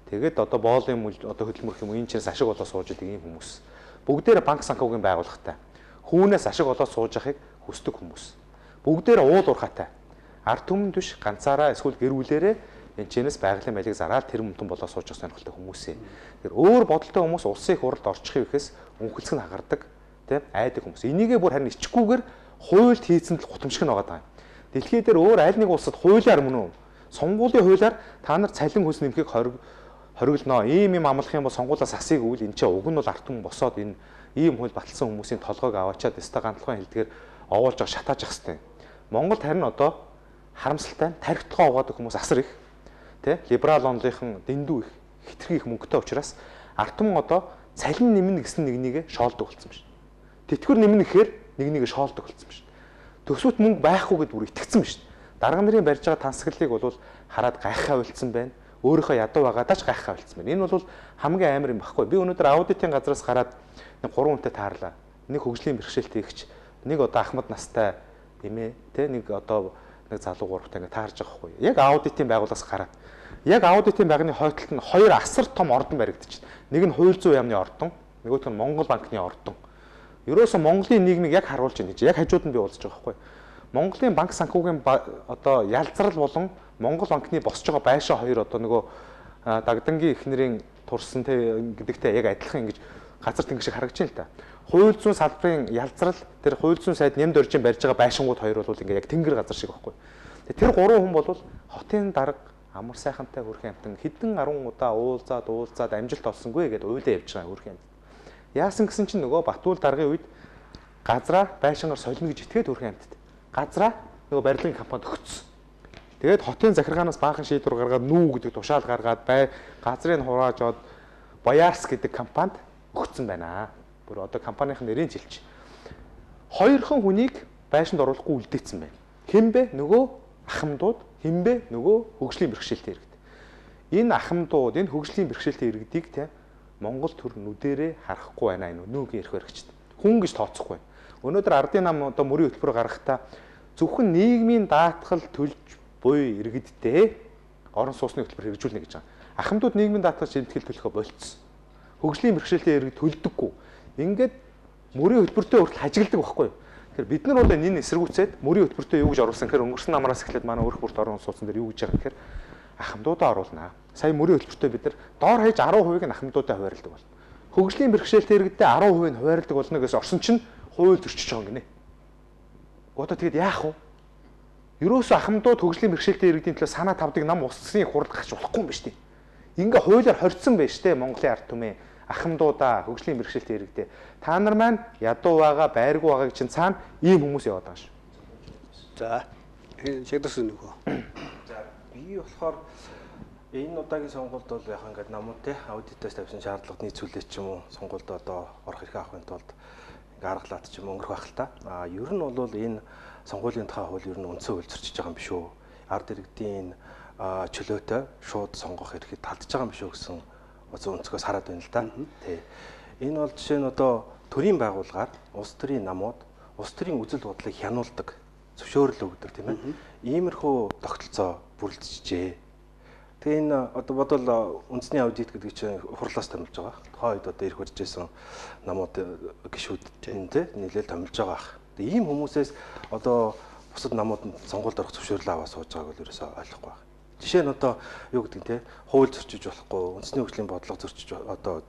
Тэгээд одоо боолын одоо хөдөлмөрх юм энэ ч ашиг болоо сууж идэг ийм хүмүүс бүгдээрээ банк санхүүгийн байгууллагатай. Хүүнээс ашиг олоод сууж явахыг хүсдэг хүмүүс. Бүгдээрээ уул уурхаатай. Ард түмэн биш ганцаараа эсвэл гэр бүлээрээ энэ чинээс байгалийн байлиг зараад тэр мөнтөн болоо сууж явах сонирхолтой хүмүүс юм. Тэр өөр бодолтой хүмүүс улсын их хурлд орчих ихээс өнхөлцөг нь хагардаг, тийм айдаг хүмүүс. Энийгээ бүр харин ичгүүгээр хуульд хийцэн л гутамшиг нь байгаа юм. Дэлхий дээр өөр аль нэг улсад хуулиар мөн үү? Сонгуулийн хуулиар та нар цалин хөлс нэмэхийг хориглоно. Ийм амлах юм бол сонгуулиас асыг үйл энэ чинь уг нь бол ард түмэн босоод энэ ийм хууль баталсан хүмүүсийн толгойг аваачаад өстой ганцхан хэлдгээр овоолж байгаа шатааж ах хэвээр. Монголд харин одоо харамсалтай тархитгоо угаадаг хүмүүс асар их. Тэ либерал онлынхан дэндүү их хитрхи их мөнгөтэй учраас ард түмэн одоо цалин нэмнэ гэсэн нэгнийг шоолдог болсон байна шүү. Тэтгэвэр нэмнэ гэхээр нэгнийг шоолдог болсон байна шүү. Төсвөт мөнгө байхгүй гэдээ бүр итгэцэн байна шүү. Дарга нарын барьж байгаа тансаглалыг бол хараад гайхаа үлдсэн байна. Өөрийнхөө ядуу байгаадаач гайхаа үлдсэн байна. Энэ бол хамгийн амар юм баггүй. Би өнөөдөр аудитын газраас гараад нэг 3 хүнтэй таарлаа. Нэг хөгжлийн бэрхшээлт хийгч, нэг одоо ахмад настай эмээ, тэ нэг одоо нэг залуу гуравтай ингээ таарж байгаа байхгүй. Яг аудитын байгууллагаас гараад. Яг аудитын байгууллагын хойтлолт нь хоёр асар том ордон баригдчихсэн. Нэг нь хууль зүйн яамны ордон, нөгөөх нь Монгол банкны ордон. Ерөөсөө Монголын нийгмийг яг харуулж байна гэж яг хажууд нь би уулзж байгаа байхгүй. Монголын банк санхүүгийн одоо ялзрал болон Монгол банкны босч байгаа байшаа хоёр одоо нөгөө дагдангийн эхнэрийн турсан гэдэгтэй яг адилхан ингэж газар тэнгис шиг харагдаж байна л та. Хууль зүйн салбарын ялзрал тэр хууль зүйн сайд нямд оржин барьж байгаа байшингууд хоёр бол ингээ яг тэнгэр газар шиг байхгүй. Тэр 3 хүн бол хотын дарга амар сайхантай хөрхэн амтан хэдэн 10 удаа уулзаад амжилт олсонгүй гэдээ уйлаа явж байгаа хөрхэн амт. Яасан гэсэн чинь нөгөө Батуул даргын үед газраа байшингаар солино гэж итгээд хөрхэн амтд. Газраа нөгөө барилгын компанид өгсөн. Тэгээд хотын захиргаанаас баахан шийдвэр гаргаад нүү гэдэг тушаал гаргаад газрыг хурааж аваад Боярс гэдэг компанид өгсөн байна. Бүр одоо компанийн нэрийн жилч. Хоёрхан хүнийг байшинд оруулахгүй үлдээсэн байна. Хэмбэ нөгөө ахмадууд, хэмбэ нөгөө хөгжлийн бэрхшээлтэй иргэд. Энэ ахмадууд, энэ хөгжлийн бэрхшээлтэй иргэдийг те Монгол төр нүдэрээ харахгүй байна энэ нүүгийн эрх баригчд. Хүн гэж тооцохгүй байна. Өнөөдөр ардын нам одоо мөрийн хөтөлбөр гаргахтаа зөвхөн нийгмийн даатгал төлж буй иргэдтэй орон сууцны хөтөлбөр хэрэгжүүлнэ гэж байгаа. Ахмадууд нийгмийн даатгал шимтгэл төлөхөө болцсон. Хөгжлийн бэрхшээлтэй иргэд төлдөггүй. Ингээд мөрийн хөтөлбөртөө хүртэл хажигладаг байхгүй юу? Тэгэхээр бид нар бол энэ эсэргүүцээд мөрийн хөтөлбөртөө юу гэж оруулсан гэхээр өнгөрсөн амраас эхлээд манай өрх бүрт орон сууцсан дээр юу гэж байгаа гэхээр ахмадуудаа оруулнаа. Сая мөрийн хөтөлбөртөө бид нар доор хаяж 10% нь ахмадуудаа хуваарлдаг бол. Хөгжлийн бэрхшээлтэй иргэдтэй 10% нь хуваарлдаг болно гэсэн орсон чинь хууль зөрчиж байгаа юм гинэ. Одоо тэгэд яах вэ? Ерөөсөө ахмадууд хөгжлийн бэрхшээлтэй иргэдийн төлөө санаа тавдаг нам улсын хурд гарч болохгүй юм биш үү? Ингээ хуулиар хорьцсон байж тээ Монголын ард түмээ ахмадуудаа хөгжлийн бэрхшээлтэй иргэдээ та нар маань ядуу байгаа байргүй байгааг чинь цаана ийм хүмүүс яваад байгаа шүү. За энэ шийдвэрс нөгөө. За би болохоор энэ удаагийн сонгуульд бол яг ингээд намуудтай аудитаас тавьсан шаардлагад нийцүүлээ ч юм уу сонгуульд одоо орох хэрэг авахын тулд ингээ аргалаад ч юм өнгөрөх байх л та. Ер нь бол энэ сонгуулийн тухай хууль ер нь үндсэн хууль зөрчиж байгаа юм биш үү? Ард иргэдийн чөлөөтэй шууд сонгох эрхийг талдж байгаа юм биш үү гэсэн өнцгөөс хараад байна л да. Тий. Энэ бол жишээ нь одоо төрийн байгууллагаар улс төрийн намууд улс төрийн үзэл бодлыг хянуулдаг, зөвшөөрөл өгдөг тийм ээ. Иймэрхүү тогтолцоо бүрэлдэжжээ. Тэгээ энэ одоо бодвол үндэсний аудит гэдэг чинь хурлаас томилж байгаа. Тухайн үед одоо ирэх үрж ирсэн намууд гишүүд тийм нийлээл томилж байгаа ах. Тэгээ ийм хүмүүсээс одоо бусад намууд сонгуульд орох зөвшөөрлөө аваад сууж байгааг бол ерөөсөй ойлгохгүй байна. Жишээ нь одоо юу гэдэг те хууль зөрчиж болохгүй, үндэсний хөгжлийн бодлого зөрчиж одоо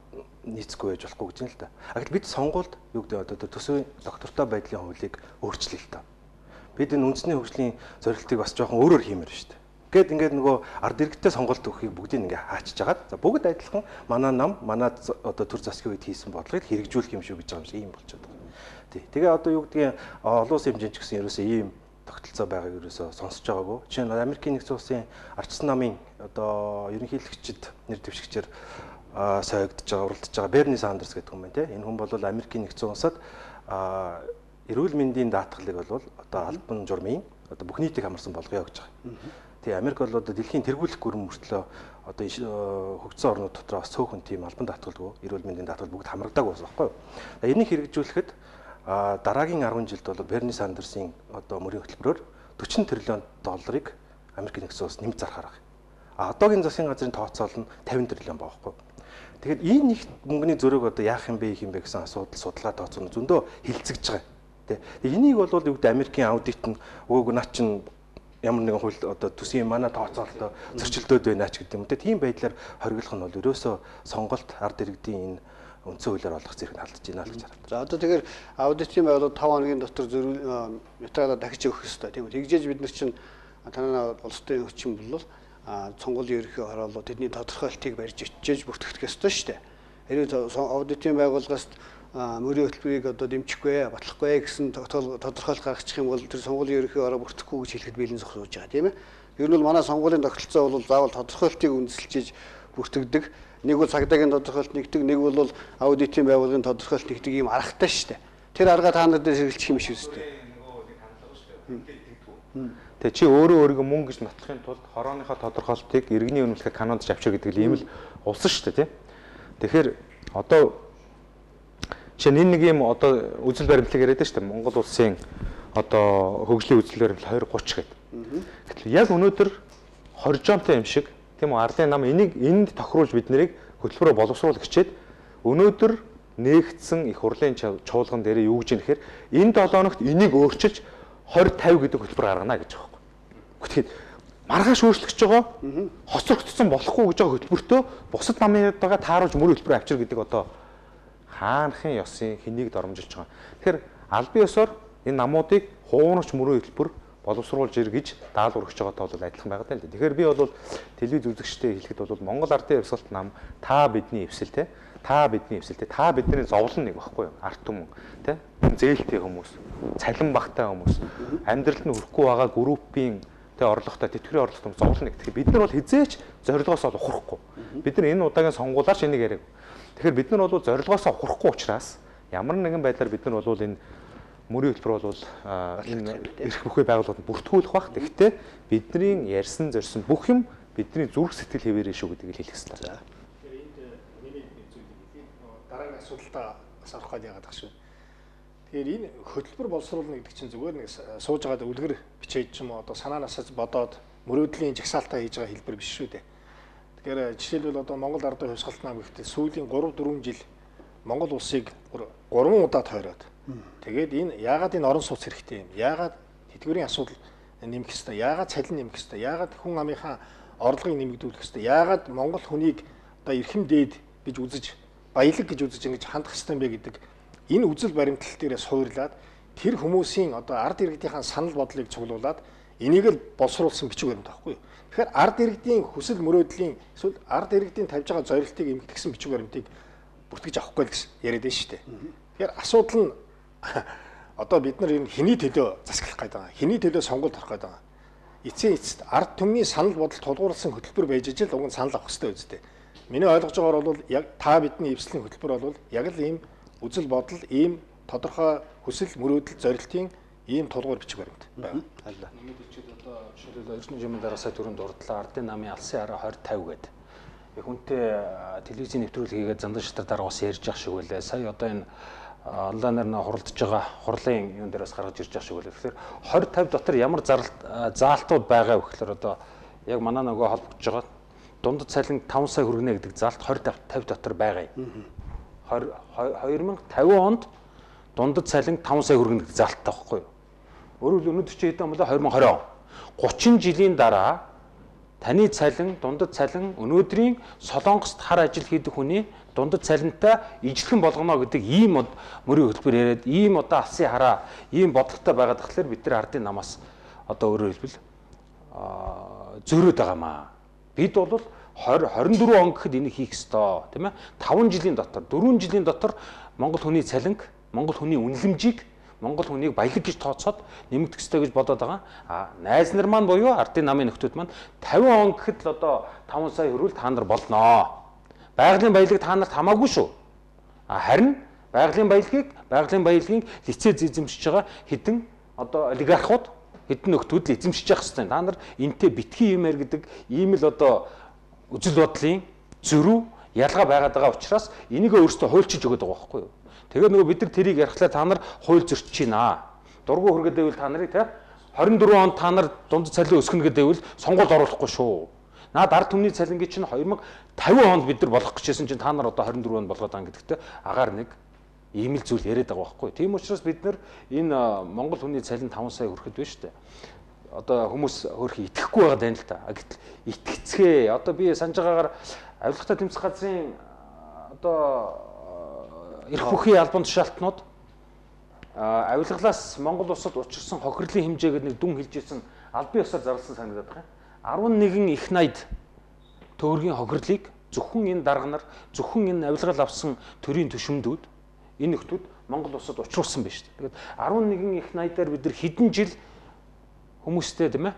нийцэхгүй байж болохгүй гэж юм л да. Гэтэл бид сонгуульд юу гэдэг одоо төсвийн доктортой байдлын хуулийг өөрчлөе л та. Бид энэ үндэсний хөгжлийн зорилтыг бас жоохон өөрөөр хиймээр шүү дээ. Гэт ингээд нөгөө ард иргэдтэй сонголт өгөхийг бүгдийг ингээ хаачиж агаад за бүгд адилхан манай нам манай одоо төр засгийн үед хийсэн бодлогыг хэрэгжүүлэх юм шүү гэж байгаа юм болчиход байгаа. Тий. Тэгээ одоо юу гэдгийг олон улсын хэмжээнд ч гэсэн ерөөсөө ийм тогтолцоо байгааг ерөөсөө сонсож байгаагүй. Жишээ нь Америкийн нэгдсэн улсын ардчсан намын одоо ерөнхийлөгчд нэр дэвшигчээр соёгдож байгаа, уралдаж байгаа Берни Сандерс гэдэг хүн байна те. Энэ хүн бол Америкийн нэгдсэн улсад эрүүл мэндийн даатгалыг бол одоо албан журмын одоо бүх нийтийг хамарсан болгоё гэж байгаа. Тэгээ Америк бол одоо дэлхийн тэргүүлэх гүрэн мөртлөө одоо хөгжсөн орнууд дотор бас цөөхөн тийм албан даатгалгүй эрүүл мэндийн даатгал бүгд хамрагдаг байсан байхгүй юу. Энийг хэрэгжүүлэхэд дараагийн 10 жилд бол Берни Сандерсийн одоо мөрийн хөтөлбөрөөр 40 триллион долларыг Америк нэгдсэн улс нэмж зархаар байгаа. Одоогийн засгийн газрын тооцоол нь 50 триллион байгаа байхгүй. Тэгэхээр энэ их мөнгөний зөрөөг одоо яах юм бэ гэсэн асуудал судалгаа тооцооно зөндөө хилцэгдэж байгаа. Тэ. Энийг бол юу гэдэг Америкийн аудит нь өөг наа чин ямар нэгэн хууль одоо төсвийн манай тооцоололтой зөрчилдөөд байна ч гэдэг юм. Тийм байдлаар хориглох нь бол ерөөсөө сонголт ард иргэдийн энэ үндсэн хуулиар олгох зэрэг алдаж байна л гэж харагдав. За одоо тэгэхээр аудитын байгууллага 5 хоногийн дотор металлаа дахиж өгөх ёстой тийм үү. Тэгжээж бид нар чинь танаа улс төрийн хүчин бол сонгуулийн ерөнхий хорооллоо тэдний тодорхойлтыг барьж ичээж бүртгэх ёстой шүү дээ. Хэрвээ аудитын байгууллагаас мөрийн хөтөлбөрийг одоо дэмжихгүй батлахгүй гэсэн тодорхойлол гаргачих юм бол тэр сонгуулийн ерөнхий хороо бүртгэхгүй гэж хэлэхэд биелэн зогсож байгаа тийм ээ. Ер нь бол манай сонгуулийн тогтолцоо бол заавал тодорхойлтыг үндэслэж бүртгэдэг. Нэг бол цагдаагийн тодорхойлт нэгдэг, нэг бол аудитын байгууллагын тодорхойлт нэгдэг ийм аргатай шүү дээ. Тэр арга та нарт хэрэгжилчих юм шүү дээ. Тэгээ чи өөрөө өөрийгөө мөнгө гэж нотлохын тулд хорооныхоо тодорхойлтыг иргэний үнэмлэхийг канонд авчир гэдэг ийм л улсан шүү дээ, тийм. Тэгэхээр одоо жишээ нь нэг юм одоо үзэл баримтлаг яриад байна шүү дээ. Монгол улсын одоо хөгжлийн үзэл баримтлал 2030 гэдэг. Гэтэл яг өнөөдөр 20 жонтой юм шиг тийм үү ардын нам энд тохируулж бид нарыг хөтөлбөрөөр боловсруулах хичээд өнөөдөр нээгдсэн их хурлын чуулган дээр юу гэж нэхэр энэ 7 хоногт энийг өөрчилж 20-50 гэдэг хөтөлбөр гаргана гэж байгаа юм. Гэхдээ маргааш өөрчлөгдөж байгаа хоцрогдсон болохгүй гэж байгаа хөтөлбөртөө бусад намынтайгаа тааруулж мөрийн хөтөлбөр авчир гэдэг одоо хаанхын ёсын хэнийг доромжилж байгаа. Тэгэхээр аль бие ёсоор энэ намуудыг хуунагч мөрийн хөтөлбөр боловсруулж иргэж даалгавар өгч байгаатай бол адилхан байгаа даа л да. Тэгэхээр би бол телевиз үзэгчтэй хэлэхэд бол Монгол Ардын Явсгалт нам та бидний эвсэл те. Та бидний эвсэл те. Та бидний зовлон нэг багхгүй юу? Арт түмэн те. Зээлтэй хүмүүс, цалин багтай хүмүүс, амьдралд нь хүрэхгүй байгаа группийн те орлоготой тэтгэврийн орлоготой зовлон нэг. Тэгэхээр бид нар бол хизээч зорилгоос ол ухрахгүй. Бид нар энэ удаагийн сонгуулиар ч энийг яриаг. Тэгэхээр бид нар бол зорилгоос ухрахгүй учраас ямар нэгэн байдлаар бид нар бол энэ мөрийн хөтөлбөр бол энэ эрх бүхий байгууллагад бүртгүүлэх бах. Тэгэхдээ бидний ярьсан зорьсон бүх юм бидний зүрх сэтгэл хэвээрээ шүү гэдгийг хэлэх хэрэгтэй. Тэгэхээр энд миний зүйлийг дараагийн асуудалтаа бас орох гал яагаад багш. Тэгэхээр энэ хөтөлбөр боловсруулна гэдэг чинь зүгээр нэг сууж байгаад үлгэр бичээд ч юм уу одоо санаанаасаа бодоод мөрөөдлийн жагсаалтаа хийж байгаа хэлбэр биш шүү дээ. Тэгэхээр жишээлбэл одоо Монгол Ардын Хувьсгалт нам гэхдээ сүүлийн 3-4 жил Монгол улсыг 3 удаа тойроод тэгээд энэ яагаад энэ орон сууц хэрэгтэй юм? Яагаад тэтгэврийн асуудал нэмэх ёстой? Яагаад цалин нэмэх ёстой? Яагаад хүн амынхаа орлогыг нэмэгдүүлэх ёстой? Яагаад Монгол хүнийг одоо эрхэм дээд гэж үзэж, баялаг гэж үзэж ингэж хандах ёстой юм бэ гэдэг энэ үзэл баримтлал дээрээ суурлаад тэр хүмүүсийн одоо ард иргэдийнхаа санал бодлыг цуглуулад энийг л боловсруулсан бичиг баримт таахгүй юу? Тэгэхээр ард иргэдийн хүсэл мөрөөдлийн эсвэл ард иргэдийн тавьж байгаа зорилтыг эмгэгдсэн бичиг баримтыг бүртгэж авахгүй л гэсэн яриад байна шүү дээ. Тэгэхээр асуудал нь одоо бид нар энэ хэний төлөө засаглах гэдэг байгаа. Хэний төлөө сонгуульд орох гэдэг байгаа. Эцсийн эцэст ард түмний санал бодол тулгуурласан хөтөлбөр байж ижил уг нь санал авах хэрэгтэй үстэй. Миний ойлгож байгаагаар бол яг та бидний эвслийн хөтөлбөр бол яг л ийм үзэл бодол, ийм тодорхой хүсэл мөрөөдөл зорилтын ийм тулгуур бичиг баримт байна. Нэг хэлчихэд одоо жишээлбэл Эрдэнэ жимэнд дараасаа түрүүнд дурдлаа ардын намын алсын араа 20-50 гэдэг. Яг үнтэй телевизийн нэвтрүүлэг хийгээд зандан шатар дараа бас ярьж явах шиг байлаа. Сая одоо энэ онлайнаар хуралдаж байгаа хурлын юун дээр бас гаргаж ирж байгаа шиг байлаа. Тэгэхээр 20-50 дотор ямар заалтууд байгаа вэ гэхээр одоо яг манай нөгөө холбогдож байгаа дундад цалин 5 сая хүргэнэ гэдэг заалт 20-50 дотор байгаа юм. 2050 онд дундад цалин 5 сая хүргэнэ гэдэг заалттай байхгүй юу? Өөрөөр хэлбэл өнөөдөр чи хэдэн болоо 2020 он. 30 жилийн дараа таны цалин, дундад цалин өнөөдрийн Солонгост хар ажил хийдэг хүний дундад цалинтай ижлэгэн болгоно гэдэг ийм мөрийн хөтөлбөр яриад ийм одоо алсын хараа ийм бодлоготой байгаад тахлаар бид нар ардын намаас одоо өөрөөр хэлбэл зөрөөд байгаамаа. Бид бол 24 он гэхэд энийг хийх ёстой, тийм ээ? 5 жилийн дотор, 4 жилийн дотор Монгол хүний цалинг, Монгол хүний үнэлэмжийг, Монгол хүнийг баялаг гэж тооцоод нэмэгдэх ёстой гэж бодоод байгаа. Найз нар маань буюу ардын намын нөхдүүд маань 50 он гэхэд л одоо 5 сая хүрвэл та нар болноо. Байгалийн баялаг та нарт хамаагүй шүү. Харин байгалийн баялагийг лиценз эзэмшиж байгаа хэдэн одоо олигархууд, хэдэн нөхдүүд л эзэмшиж явах ёстой. Та нар энтэй битгий юмэр гэдэг ийм л одоо үзэл бодлын зөрүү ялгаа байгаад байгаа учраас энийг өөрсдөө хуульчилж өгöd байгаа байхгүй юу? Тэгээ нөгөө бид нар тэрийг ярихлаа та нар хууль зөрчиж байна. Дургу хүргээд байвал та нарыг те 24 онд та нар дунд цалин өсгөнө гэдэг байвал сонгуульд оруулахгүй шүү. Наад ард түмний цалингийн чинь 2050 онд бид нар болох гэжсэн чинь та нар одоо 24 онд болгоод байгаа гэдэгтээ агаар нэг ийм л зүйл яриад байгаа байхгүй. Тийм учраас бид нар энэ Монгол хүний цалин 5 сая хүрэхэд байна шүү дээ. Одоо хүмүүс өөрхий итгэхгүй байгаа даа л та. Гэтэл итгэцгээ. Одоо би санаж байгаагаар авилгатай тэмцэх газрын одоо эрх бүхий албан тушаалтнууд авилгалаас Монгол улсад учирсан хохирлын хэмжээгээр нэг дүн хэлж ирсэн албан ёсоор зарласан санагдаад байгаа юм. 11 их найд төгрөгийн хохирлыг зөвхөн энэ дарга нар, зөвхөн энэ авилгал авсан төрийн түшимдүүд, энэ нөхдүүд Монгол улсад учруулсан байна шүү дээ. Тэгээд 11 их найдаар бид нар хэдэн жил хүмүүстэй тийм ээ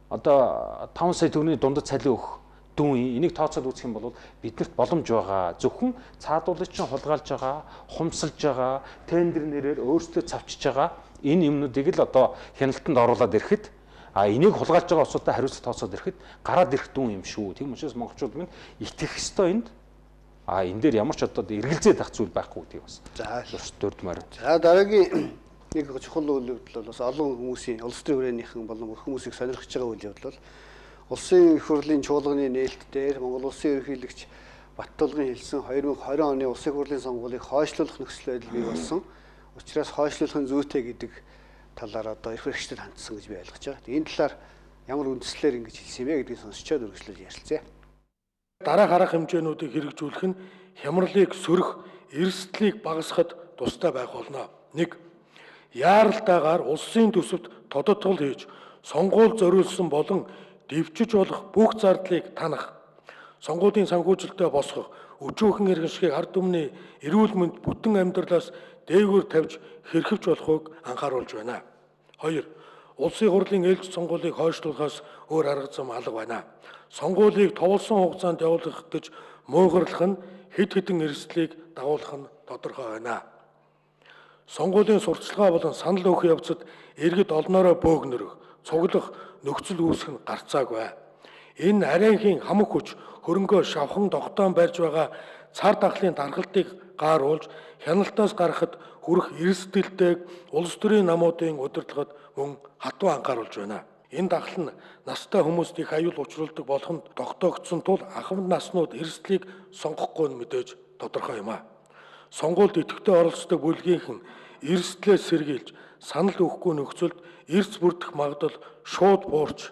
одоо 5 сая төгрөгийн дундад цалин өгөх дүн энийг тооцоод үзэх юм бол биднэрт боломж байгаа. Зөвхөн цаадуулагч нь хулгайлж байгаа, хумсалж байгаа, тендер нэрээр өөрсдөө цавчиж байгаа энэ юмнуудыг л одоо хяналтанд оруулаад ирэхэд энийг хулгайлж байгаа улсуудаа хариуцлага тооцоод ирэхэд гараад ирэх дүн юм шүү. Тийм учраас монголчууд минь итгэх ёстой энд. Энэ дээр ямар ч одоо эргэлзээд ах зүйл байхгүй гэдгийг бас. За дурдмаар. За дараагийн нэг чухал үйл явдал бол бас олон хүмүүсийн улс төрийн хүрээнийхэн болон хүмүүсийг сонирхож байгаа үйл явдал бол улсын их хурлын чуулганы нээлт дээр Монгол улсын ерөнхийлөгч Баттулгын хэлсэн 2020 оны улсын их хурлын сонгуулийг хойшлуулах нөхцөл байдал бий болсон. Учираас хойшлуулах нь зүйтэй гэдэг талаар одоо эрх хэрэгчдэд хандсан гэж би ойлгож байгаа. Энэ талаар ямар үндслээр ингэж хэлсэн юм бэ гэдгийг сонсчоод өргөжлөж ярилцъя. Дараах арга хэмжээнүүдийг хэрэгжүүлэх нь хямралыг сөрөх, эрсдлийг багасгахад тустай байх болно. 1. Яаралтайгаар улсын төсөвт тодотгол хийж, сонгуул зориулсан болон дэвжиж болох бүх зардлыг танах, сонгуулийн санхүүжилтөд босгох, өчүүхэн иргэншгийг ард түмний эрүүл мэнд бүтэн амьдралаас дээгүүр тавьж хэрхэвч болохыг анхааруулж байна. 2. Улсын хурлын ээлж сонгуулийг хойшлуулахаас өөр арга зам алга байна. Сонгуулийг товолсон хугацаанд явуулах гэж муугарлах нь хэд хэдэн эрсдлийг дагуулах нь тодорхой байна. Сонгуулийн сурталчилгаа болон санал өгөх явцад иргэд олноороо бөөгнөрөх, цуглах нөхцөл үүсэх нь гарцаагүй. Энэ арайхийн хамаг хүч хөрөнгөө шавхан тогтоон барьж байгаа цар тахлын даргалтыг гааруулж хяналтаас гарахад хүрэх эрсдэлтэйг улс төрийн намуудын удирдлагад мөн хатуу анхааруулж байна. Энэ дагал нь настай хүмүүст их аюул учруулдаг болох нь тогтоогдсон тул ахмад наснууд эрсдлийг сонгохгүй нь мэдээж тодорхой юм а. Сонгуульд идэвхтэй оролцдог бүлгийнхэн эрсдлээс сэргийлж санал өгөхгүй нөхцөлд эрс бүрдэх магадлал шууд буурч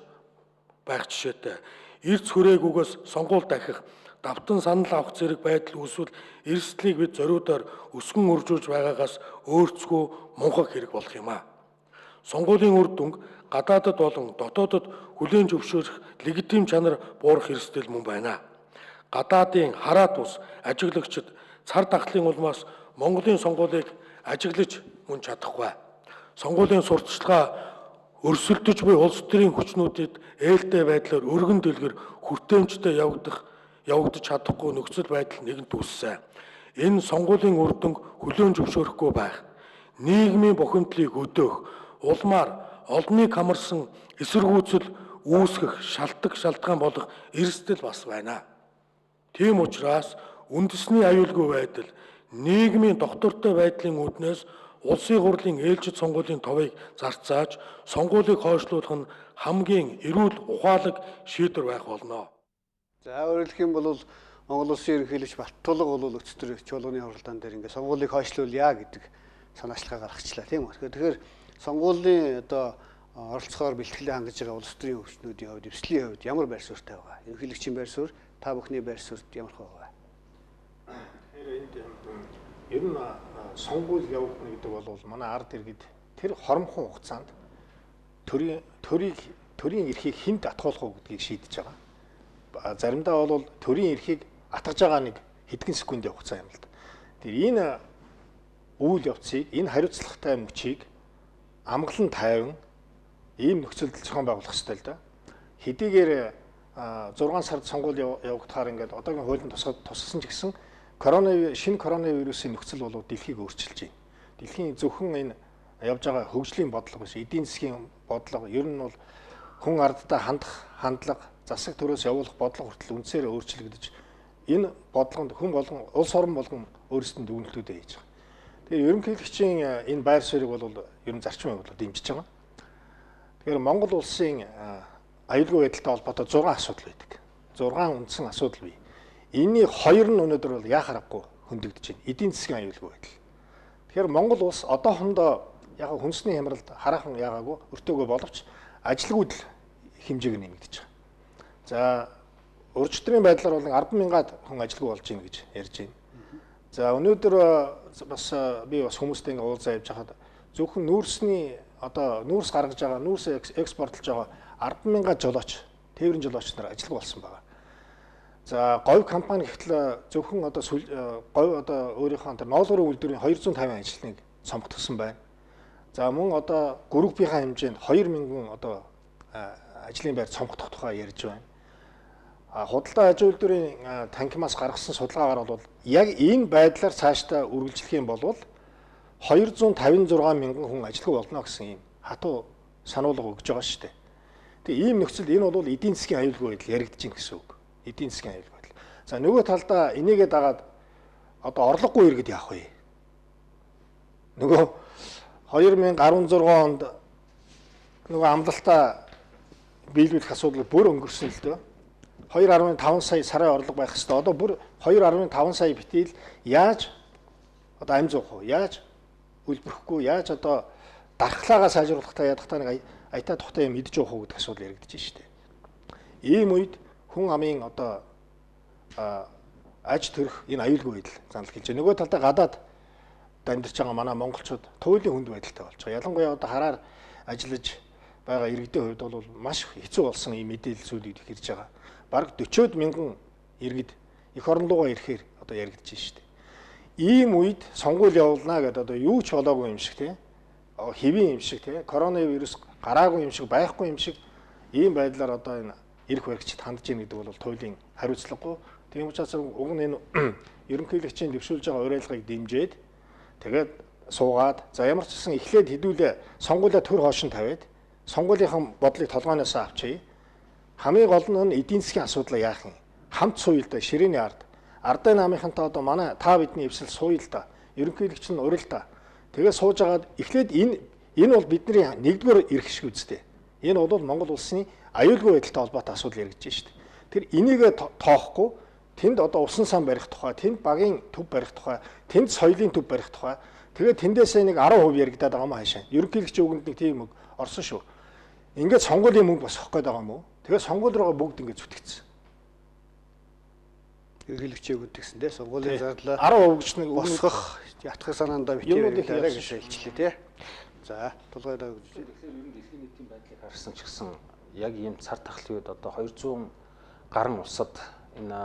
байх жишээтэй. Эрс хүрээгүйгээс сонгуул дахих, давтан санал авах зэрэг байдал үүсвэл эрсдлийг бид зориудаар өсгөн үржүүлж байгаагаас өөрцгөө мунхаг хэрэг болох юм а. Сонгуулийн үр дүнг гадаадад болон дотоодод хүлээн зөвшөөрөх легитим чанар буурах эрсдэл мөн байна. Гадаадын хараат ус ажиглагчид цар тахлын улмаас Монголын сонгуулийг ажиглаж мөн чадахгүй. Сонгуулийн сурталчилгаа өрсөлдөж буй улс төрийн хүчнүүдэд ээлтэй байдлаар өргөн дэлгэр хүртээмжтэй явагдаж чадахгүй нөхцөл байдал нэгэнт үүссэн. Энэ сонгуулийн үр дүнг хүлээн зөвшөөрөхгүй байх, нийгмийн бухимдлыг өдөөх, улмаар олныг хамарсан эсэргүүцэл үүсгэх шалтгаан болох эрсдэл бас байна. Тийм учраас үндэсний аюулгүй байдал, нийгмийн доктортой байдлын үүднээс улсын хурлын ээлжид сонгуулийн товыг зарцааж, сонгуулийг хойшлуулах нь хамгийн эрүүл ухаалаг шийдвэр байх болно. За өөрөөр хэлэх юм бол Монгол улсын ерөнхийлөгч Баттулга бол өц төр чуулганы хурлаан дээр ингээд сонгуулийг хойшлуулъя гэдэг санаачлага гаргачлаа тийм үү. Тэгэхээр сонгуулийн одоо оролцохоор бэлтгэлээ хангаж байгаа улс төрийн өвчнүүдийн хувьд, эвслийн хувьд ямар байр суурьтай байгаа? Ерөнхийлөгчийн байр суурь, та бүхний байр суурьд ямар хөө вэ? Ер нь сонгуул явагдана гэдэг бол манай ард иргэд тэр хоромхон хугацаанд төрийн эрхийг хэнд атгуулах уу гэдгийг шийдэж байгаа. Заримдаа бол төрийн эрхийг атгаж байгаа нэг хэдхэн секундын хугацаа юм л да. Тэр энэ үйл явцыг, энэ хариуцлагатай мөчийг амгалан тайван ийм нөхцөлд зохион байгуулах хэрэгтэй л да. Хэдийгээр 6 сард сонгуул явагдахаар ингээд одоогийн хуулийн тусгасан ч гэсэн шинэ коронавирусын нөхцөл бол дэлхийг өөрчилж байна. Дэлхийн зөвхөн энэ явж байгаа хөгжлийн бодлого биш, эдийн засгийн бодлого, ер нь бол хүн ардтай хандах хандлага, засаг төрөөс явуулах бодлого хүртэл үндсээр өөрчлөгдөж энэ бодлогонд хүн болон улс орон болгон өөрсдөнд дүгнэлтүүдээ хийж байгаа. Тэгэхээр ерөнхийлөгчийн энэ байр суурийг бол ер нь зарчим байгууллагууд дэмжиж байгаа. Тэгэхээр Монгол улсын аюулгүй байдалтай холбоотой 6 асуудал байдаг. үндсэн асуудал бий. Энийн хоёр нь өнөөдөр бол яа харахгүй хөндөгдөж байна. Эдийн засгийн аюулгүй байдал. Тэгэхээр Монгол улс одоохондоо яг хүнсний хямралд хараахан яагаагүй өртөөгөө боловч ажилгүйдэл хэмжээг нэмэгдэж байгаа. За өрчтрийн байдлаар бол 10,000-аад хүн ажилгүй болж байна гэж ярьж байна. За өнөөдөр бас би бас хүмүүстэй ингээ уулзаа явж хахад зөвхөн нүүрсний одоо нүүрс гаргаж байгаа, нүүрс экспортлж байгаа 10,000 жолооч, тээврийн жолооч нар ажилгүй болсон байгаа. За говь компани гэтэл зөвхөн одоо говь одоо өөрийнхөө тэр ноолгорын үйлдвэрийн 250 ажилтныг цомгтгсон байна. За мөн одоо группийнхаа хэмжээнд 2,000 одоо ажлын байр цомгдох тухай ярьж байна. Худалдаа аж үйлдвэрийн танхимаас гаргасан судалгаагаар бол яг энэ байдлаар цаашдаа үргэлжлэх юм бол 256 мянган хүн ажилгүй болно гэсэн ийм хатуу сануулга өгж байгаа шүү дээ. Тэгээ ийм нөхцөлд энэ бол эдийн засгийн аюулгүй байдал яригдж байна гэсэн үг. Эдийн засгийн аюулгүй байдал. За нөгөө талдаа энийгээ дагаад одоо орлогогүй иргэд яах вэ? Нөгөө 2016 онд нөгөө амлалтаа биелүүлэх асуудал бүр өнгөрсөн л дөө. 2.5 сая сарын орлого байх хэвээр одоо бүр 2.5 сая битэл яаж одоо амь зуух вэ? Яаж үлбэрэхгүй, яаж одоо дархлаагаа сайжруулах та ядах та нэг аятаа тухтай юм идэж явах уу гэдэг асуудал яригдэж байна шүү дээ. Ийм үед хүн амын одоо аж төрөх энэ аюулгүй байдал занал хэлж байгаа. Нөгөө талдаа гадаад амьдарч байгаа манай монголчууд туйлын хүнд байдалтай болж байгаа. Ялангуяа одоо хараар ажиллаж байгаа иргэдийн хувьд бол маш хэцүү болсон ийм мэдээлэл зүйлүүд ирж байгаа. Бараг 40-од мянган иргэд эх орон руугаа ирэхээр одоо яригдж байна шүү дээ. Ийм үед сонгуул явуулнаа гэдэг одоо юу ч болоогүй юм шиг тийм хэвийн юм шиг тийм коронавирус гараагүй юм шиг байхгүй юм шиг ийм байдлаар одоо энэ эрх баригчид хандж ийн гэдэг бол туйлын хариуцлагагүй. Тийм учраас уг нь энэ ерөнхийлөгчийн дэвшүүлж байгаа уриалгыг дэмжиж тэгээд суугаад за ямар ч гэсэн эхлээд хэдүүлээ сонгуулиа төр хойшин тавиад сонгуулийнхаа бодлыг толгойноос авчий. Хамгийн гол нь эдийн засгийн асуудлаа яах юм? Хамт сууя л да ширээний ард. Ардын намынхантай одоо манай та бидний эвсэл сууя л да. Ерөнхийлөгч нь урил да. Тэгээд сууж агаад эхлээд энэ бол бидний нэгдүгээр эрх шиг үстэй. Энэ бол Монгол улсны аюулгүй байдалтай холбоотой асуудал яригдж байна шүү дээ. Тэр энийгээ тоохгүй тэнд одоо усан сан барих тухай, тэнд багийн төв барих тухай, тэнд соёлын төв барих тухай. Тэгээд тэндээсээ нэг 10% яригдаад байгаа юм хаашаа. Ерөнхийлөгчийн үгэнд нэг тийм үг орсон шүү. Ингээд сонгуулийн мөнгө босгох гээд байгаа юм уу? Тэгээд сонгуул руугаа бүгд ингээд зүтгэцсэн. Ерөнхийлөгчийн үгэнд тэгсэндээ сонгуулийн зардлаа 10% гэж нэг босгох ятгах санаандаа битээ гэж хэлчихлээ тий. За тулгаараа тэгэхээр ер нь дэлхийн нийтийн байдлыг харсан ч гэсэн яг ийм цар тахлын үед одоо 200 гаруй улсад энэ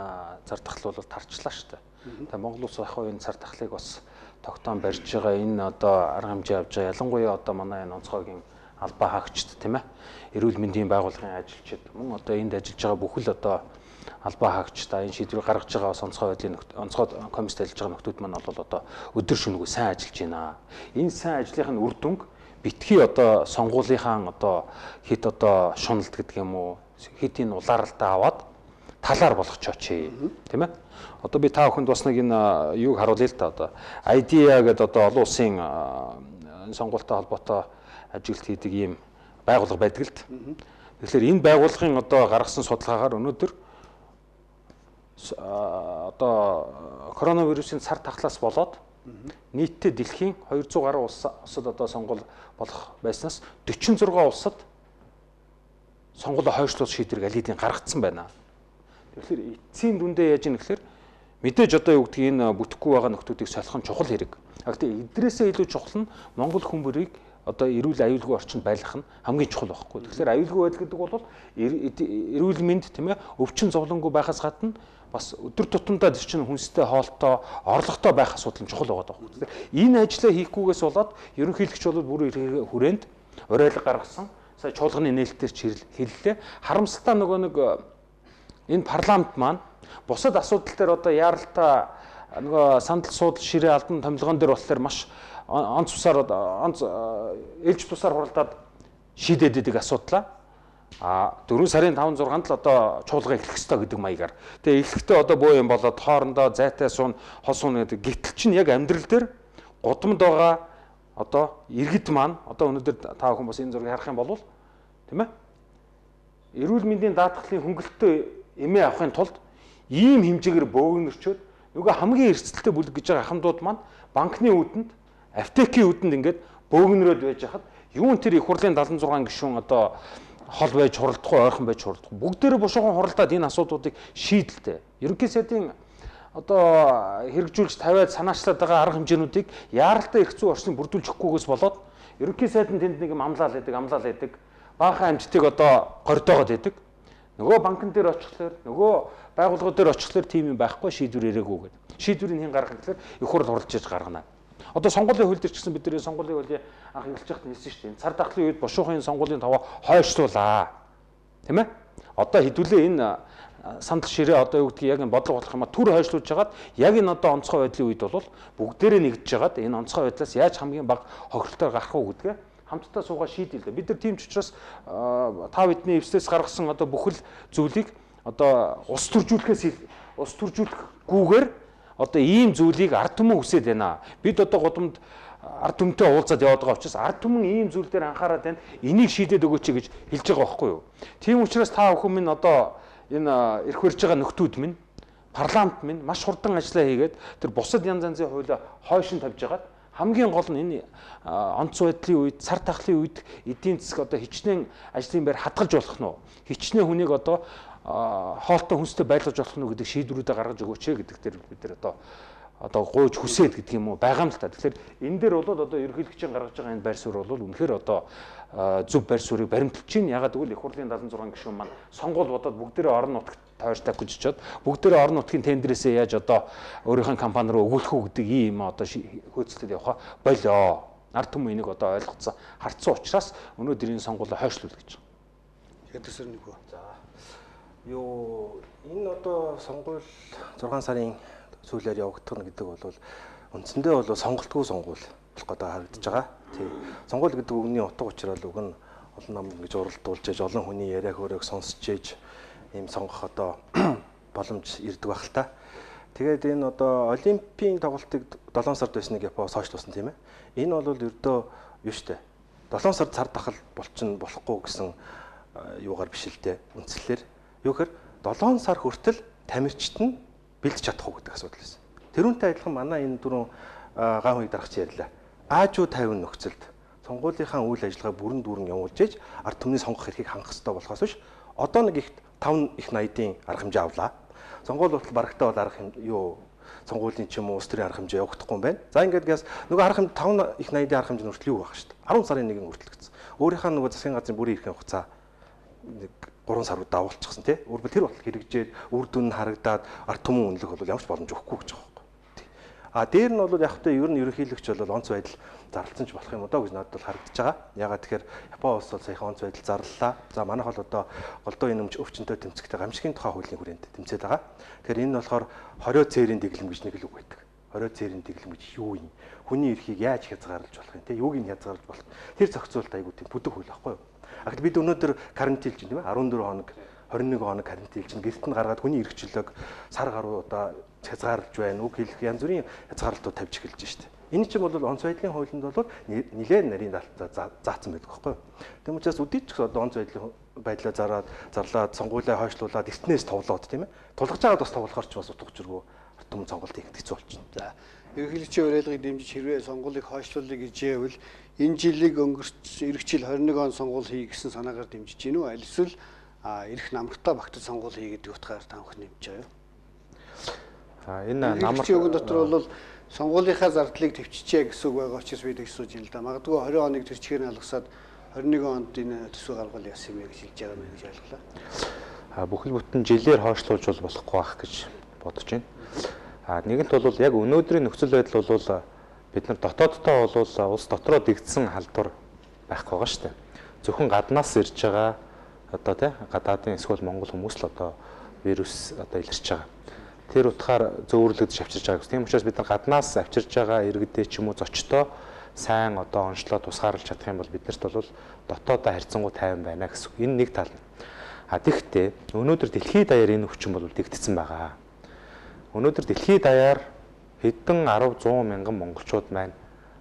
цар тахал бол тарчлаа шүү дээ. Тэгээ Монгол улс яг энэ цар тахлыг бас тогтоон барьж байгаа энэ одоо арга хэмжээ авч байгаа. Ялангуяа одоо манай энэ онцгойгийн албаа хаагчд тийм ээ. Эрүүл мэндийн байгууллагын ажилчид мөн одоо энд ажиллаж байгаа бүхэл одоо албаа хаагчдаа энэ шийдвэрийг гаргаж байгаа бас онцгой байдлын онцгой комиссд ажиллаж байгаа нөхдүүд маань бол одоо өдөр шөнөгүй сайн ажиллаж байна. Энэ сайн ажлынхаа үр дүнг битгий одоо сонгуулийнхаа одоо хэд одоо шуналт гэдэг юм уу хэд энэ улааралтаа аваад талаар болгочооч тийм ээ. Одоо би та бүхэнд бас нэг энэ юуг харуулъя л та одоо IDEA гэдэг одоо олон улсын сонгуультай холбоотой ажилт хийдэг ийм байгууллага байдаг л т. Тэгэхээр энэ байгууллагын одоо гаргасан судалгаагаар өнөөдөр одоо коронавирусын цар тахлаас болоод нийтдээ дэлхийн 200 гаруй улсад одоо сонгуул болох байснаас 46 улсад сонгуулийн хойшлуулах шийдвэрийг аль хэдийн гаргацсан байна. Тэгэхээр эцсийн дүндээ яаж ийм гэхээр мэдээж одоо юу гэдгийг энэ бүтэхгүй байгаа нөхдүүдийг солих нь чухал хэрэг. Гэхдээ эдрээсээ илүү чухал нь Монгол хүмүүрийг одоо эрүүл аюулгүй орчинд байлгах нь хамгийн чухал байхгүй. Тэгэхээр аюулгүй байдал гэдэг бол эрүүл мэнд тийм ээ өвчин зовлонгүй байхаас гадна бас өдөр тутамдаа чинь хүнстэй хоолтой орлоготой байх асуудал нь чухал байгаа байхгүй. Энэ ажлаа хийхгүйгээс болоод ерөнхийлөгч бол бүр хүрээнд уриалга гаргасан. Сая чуулганы нээлтээр ч хэллээ. Харамсалтай нөгөө нэг энэ парламент маань бусад асуудал дээр одоо яаралтай нөгөө сандал суудал ширээ алдан томилгоон дээр болохоор маш онц тусаар ээлж тусаар хуралдаад шийдээд идэг асуудлаа 4 сарын 5-6-нд л одоо чуулга эхлэх ёстой гэдэг маягаар. Тэгээ эхлэхдээ одоо боо юм болоод хоорондоо зайтай суун хол суун гэдэг. Гэтэл чинь яг амьдрал дээр гудамд байгаа одоо иргэд маань одоо өнөөдөр та бүхэн бас энэ зургийг харах юм бол тийм ээ эрүүл мэндийн даатгалын хөнгөлөлтөө эмээ авахын тулд ийм хэмжээгээр бөөгнөрчөөд нөгөө хамгийн эрсдэлтэй бүлэг гэж байгаа ахмадууд маань банкны үүдэнд, аптекийн үүдэнд ингээд бөөгнөрөөд байж хахад юун тэр их хурлын 76 гишүүн одоо хол байж хуралдахгүй, ойрхон байж хуралдахгүй. Бүгдээрээ бушуухан хуралдаад энэ асуудлуудыг шийдэлтэй. Ерөнхий сайдын одоо хэрэгжүүлж тавиад санаачлаад байгаа арга хэмжээнүүдийг яаралтай эрх зүйн орчныг бүрдүүлж өгөхгүйгээс болоод ерөнхий сайд нь тэнд нэг юм амлал байдаг. Баахан амжилтыг одоо гордоогод байдаг. Нөгөө банкн дээр очихлоор, нөгөө байгууллагууд дээр очихлоор тийм юм байхгүй, шийдвэр ирээгүй гэдэг. Шийдвэрийг хэн гаргах гэхээр их хурл оролж иж гаргана. Одоо сонгуулийн хууль дээр ч гэсэн бид нэр сонгуулийн хуулийн анх эхэлж байхад хэлсэн шүү дээ. Цар тахлын үед бушуухан сонгуулийн таваа хойшлуулаа. Тийм ээ? Одоо хэдүүлээ энэ сандал ширээ одоо юу гэдгийг яг энэ бодлого болох юм а түр хойшлуулж хагаад яг энэ одоо онцгой байдлын үед бол бүгдээрээ нэгдэж хагаад энэ онцгой байдлаас яаж хамгийн бага хохиролтоор гарах уу гэдгээ хамтдаа суугаа шийдэл дээ. Бид нар тийм ч учраас та бидний эвслээс гаргасан одоо бүхэл зүйлийг одоо ус төржүүлэхгүйгээр одоо ийм зүйлийг ард түмэн хүсэж байна. Бид одоо годомд ард түмэнтэй уулзаад яваад байгаа учраас ард түмэн ийм зүйл дээр анхаарал байна. Энийг шийдээд өгөөч гэж хэлж байгаа байхгүй юу? Тийм учраас та бүхэн минь одоо энэ эрх барьж байгаа нөхдүүд минь парламент минь маш хурдан ажиллаа хийгээд тэр бусад янз янзын хуулиа хойшин тавьж хагаад хамгийн гол нь энэ онц байдлын үед, цар тахлын үед эдийн засаг одоо хичнээн ажлын байр хадгалж болох нь уу? Хичнээн хүнийг одоо хоолтой хүнстэй байлгаж болох нь гэдэг шийдвэрүүдээ гаргаж өгөөч гэдэг дээр бид нар одоо гуйж хүсээд гэдэг юм уу байгаа юм л та. Тэгэхээр энэ дээр бол одоо ерөнхийлөгчийн гаргаж байгаа энэ байр суурь бол үнэхээр одоо зөв байр суурийг баримталж чинь ягаад гэвэл их хурлын 76 гишүүн маань сонгуул бодоод бүгдээрээ орон нутагт тойртой гүжичээд бүгдээрээ орон нутгийн тендерээсээ яаж одоо өөрийнхөө компани руу өгүүлэх үү гэдэг ийм одоо хөөцөлтөд явах болоо. Ард түмэн энийг одоо ойлгоцсон харцсан учраас өнөөдөр энэ сонгуулийг хойшлуул гэж. Ядсэр нэг үү. За. Юу энэ одоо сонгуул 6 сарын сүүлээр явагдах гэдэг бол үндсэндээ бол сонголтгүй сонгуул болох гэдэг харагдаж байгаа. Тийм. Сонгуул гэдэг үгний утга учир бол уг нь олон нам ингэж уралдуулж ээж олон хүний яриа хөөрөг сонсч ээж ийм сонгох одоо боломж ирдэг байх л та. Тэгээд энэ одоо олимпийн тоглолтыг 7 сард байсныг Японоос хойшлуулсан тийм ээ. Энэ бол ердөө юу штэ. 7 сард цар тахал болохгүй гэсэн юугаар биш л дээ. Үндслэлээр юу гэхээр 7 сар хүртэл тамирчид нь бэлдэж чадах уу гэдэг асуудал байсан. Тэрүүнтэй адилхан манай энэ дөрөв ган хуйг дарагч ярьлаа. Аажуу 50 нөхцөлд сонгуулийнхаа үйл ажиллагаа бүрэн дүүрэн явуулж ээж ард түмний сонгох эрхийг хангах хэрэгтэй болохоос биш одоо нэг их 5 их 80-ийн арга хэмжээ авлаа. Сонгуул болтол барагтаа бол арга юу сонгуулийн ч юм уу улс төрийн арга хэмжээ явагдахгүй юм байна. За ингээд газ нөгөө арга хэмжээ 5 их 80-ийн арга хэмжээ хүртэл юу байх шүү дээ. 10 сарын 1-нд хүртэл гэсэн. Өөрийнхөө нөгөө засгийн газрын бүрийн эрхийн хугацаа нэг 3 сар удаа авуулчихсан тий. Өөрөөр тэр бол хэрэгжээд үр дүн нь харагдаад ард түмэн үнэлэх бол ямар ч боломж өгөхгүй гэж байгаа юм. А дээр нь бол яг та ер нь ерөнхийлөгч бол онц байдал зарласан ч болох юм одоо гэж надад бол харагдаж байгаа. Ягаад тэгэхээр Япон улс бол саяхан онц байдал зарлалаа. За манайх бол одоо голдоо энэ өвчнөд тэмцэхтэй гамшигын тухай хуулийн хүрээнд тэмцээд байгаа. Тэгэхээр энэ нь болохоор хорио цээрийн дэглэм гэж нэг л үг байдаг. Хорио цээрийн дэглэм гэж юу юм? Хүний эрхийг яаж хязгаарлаж болох юм те? Юуг нь хязгаарлаж болох? Тэр зохицуулалт айгуу тийм бүдүүх хөл байхгүй юу? А гэтэл бид өнөөдөр карантинлж тийм ээ 14 хоног 21 хоног карантинлж гэрт нь гаргаад хүний эрх чөлөөг сар гаруй одоо хязгаарлаж байна. Үг хэлэх янз бүрийн хязгаарлалтууд тавьж эхэлж штэ. Энэ чинь бол онц байдлын хуулинд бол нэлээд нарийн далтаа заасан байдаг байхгүй юу? Тэм учраас үдийч одоо онц байдлаа зарлаад сонгуулиа хойшлуулад эртнээс товлоод тийм ээ. Тулгаж аваад бас тоглохоор ч бас утга учиргүй ард түмэн сонголт хийх хэцүү болчихно. За ерөнхийлөгчийн уриалгыг дэмжиж хэрвээ сонгуулийг хойшлуулъя гэж яавал энэ жилиг өнгөрч эх жил 21 он сонгуул хий гэсэн санаагаар дэмжиж гинүү аль эсвэл эрх намрагтай багтаж сонгуул хий гэдэг утгаар та бүхэн нэмж байгаа юу? Энэ намрагын өгөн дотор бол сонгуулийнхаа зардлыг төвччихье гэсэн үг байгаа учраас би тэгсууж юм л да. Магадгүй 20 оныг тэр чигээр нь алгасаад 21 онд энэ төсөв гаргал яасан юм гэж хэлж байгаа юм гэж ойлголоо. Бүхэл бүтэн жилээр хойшлуулж болохгүй байх гэж бодож байна. Нэгэнт бол яг өнөөдрийн нөхцөл байдал бол бид нар дотооддоо бол улс дотроо дэгдсэн халдвар байхгүй байгаа шүү дээ. Зөвхөн гаднаас ирж байгаа одоо тий гадаадын эсвэл монгол хүмүүс л одоо вирус одоо илэрч байгаа. Тэр утгаар зөөвөрлөгдөж авчирч байгаа гэсэн. Тийм учраас бид нар гаднаас авчирч байгаа иргэдээ ч юм уу зочдоо сайн одоо онцлоо тусгаарлаж чадах юм бол биднэрт бол дотоодоо харьцангуй тайван байна гэсэн. Энэ нэг тал нь. Тэгэхдээ өнөөдөр дэлхийд даяар энэ өвчин бол дэгдсэн байгаа. Өнөөдөр дэлхийд даяар хэдэн 10-100 мянган монголчууд маань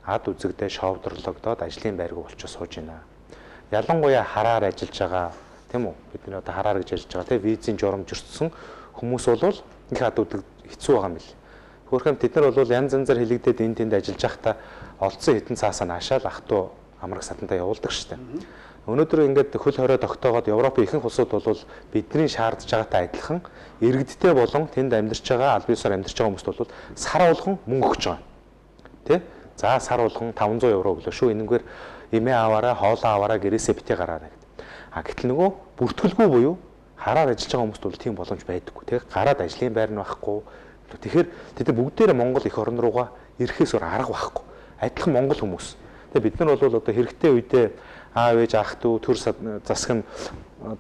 ад үзэгдээ шовдрлогдоод ажлын байргүй болчиход сууж байна. Ялангуяа хараар ажиллаж байгаа тийм үү? Бидний одоо хараар гэж ярьж байгаа тийм визийн журамж өрссөн хүмүүс бол их хадуудаг хэцүү байгаа юм бил. Хөөхөм тэд нар бол янз янзаар хилэгдээд энэ тэнд ажиллаж байхдаа олдсон хитэн цаасаа наашаал ах トゥ амраг сатантай явуулдаг шүү дээ. Өнөөдөр ингээд хөл хорой тогтоогоод Европын ихэнх улсууд бол бидний шаардж байгаатай адилхан иргэдтэй болон тэнд амьдарч байгаа аль биесээр амьдарч байгаа хүмүүст бол сар болгон мөнгө өгч байгаа. Тэ? За сар болгон 500 евро өглөө шүү. Энэгээр эмээ аваараа, хоолоо аваараа гэрээсээ битээ гараарай гэдэг. А гэтэл нөгөө бүртгэлгүй буюу хараар ажиллаж байгаа хүмүүст бол тийм боломж байдаггүй. Тэг гараад ажлын байр нь байхгүй. Тэгэхээр тэд бүгдээрээ Монгол эх орн руугаа ирэхээс өөр арга байхгүй. Адилхан монгол хүмүүс. Тэгээ бид нар бол одоо хэрэгтэй үедээ аав ээж ах トゥ төр засаг нь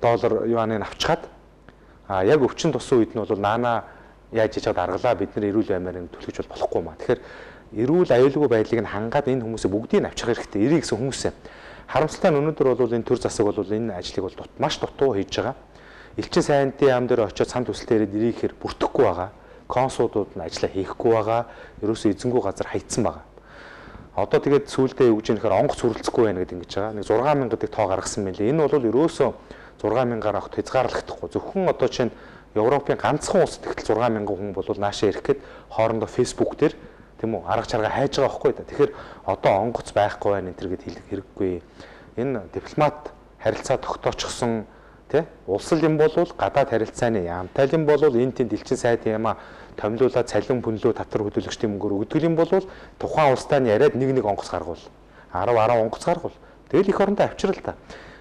доллар юаныг авчгаад яг өвчин тусан үед нь бол наана яаж хийж чад аргалаа бид нар эрүүл баймаар төлөж болохгүй маа. Тэгэхээр эрүүл аюулгүй байдлыг нь хангаад энэ хүмүүсээ бүгдийг нь авчих хэрэгтэй. Ирээ гэсэн хүмүүсээ. Харамсалтай нь өнөөдөр бол энэ төр засаг бол энэ ажлыг бол маш дутуу хийж байгаа. Элчин сайнтын яам дээр очиод санд төсөлтөөр ирэх хэр бүртгэхгүй байгаа. Консулууд нь ажиллаа хийхгүй байгаа. Ерөөсөө эзэнгүй газар хайцсан байгаа. Одоо тэгээд сүүлдээ юу гэж нэхэр онгоц хүрэлцэхгүй байна гэдэг ингэж байгаа. Нэг 6000 гэдэг тоо гаргасан мэлээ. Энэ бол ерөөсөө 6000-аар авах хязгаарлагдахгүй. Зөвхөн одоо чинь Европын ганцхан улсад ихтэл 6000 хүн бол наашаа ирэх гээд хоорондоо Facebook дээр тийм үү арга чарга хайж байгаа байхгүй да. Тэгэхээр одоо онгоц байхгүй байна энэ төр гэд хэлэх хэрэггүй. Энэ дипломат харилцаа тогтоочихсон тий улсал юм бол гадаад харилцааны яамтай юм бол энэ тэнд элчин сайд юмаа томилуулаад цалин пүнлөө татвар хөдөлгчдийн мөнгөөр өгдөг юм бол тухайн улстай нь яриад нэг онгоц гаргуул 10 онгоц гаргуул тэгэл их орондоо авчрал та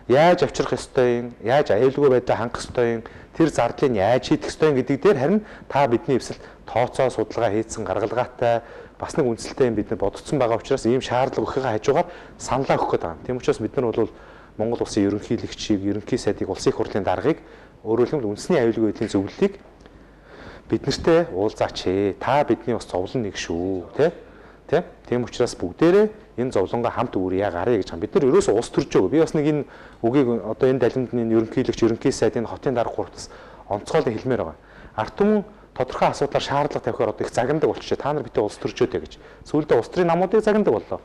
яаж авчрах ёстой юм яаж аюулгүй байдлаа хангах ёстой юм тэр зардлыг яаж хийх ёстой юм гэдэг дээр харин та бидний эвсэл тооцоо судалгаа хийсэн гаргалгаатай бас нэг үндэслэлтэй юм бид нар бодогдсон байгаа учраас ийм шаардлага өгөхөөр хажуугаар саналаа өгөх гэдэг юм. Тийм учраас бид нар бол Монгол улсын ерөнхийлөгчийг, ерөнхий сайдыг, улсын их хурлын даргыг өөрөөр хэлбэл үндэсний аюулгүй байдлын зөвлөлийг бид нартэй уулзаач ээ. Та бидний бас зовлон нэг шүү, тэ? Тийм учраас бүгдээрээ энэ зовлонгоо хамт үүрье гарыг гэж бид нар ерөөсөө ус төрж байгаа. Би бас нэг энэ үгийг одоо энэ далимдны ерөнхийлөгч, ерөнхий сайдын хотын дарга гуравтас онцгойлон хэлмээр байгаа. Ард түмэн тодорхой асуудлаар шаардлага тавихаар одоо их загнадаг болчихжээ. Та нар битээ улс төрчөөдэй гэж. Сүүлдээ улс төрийн намуудыг загнадаг боллоо.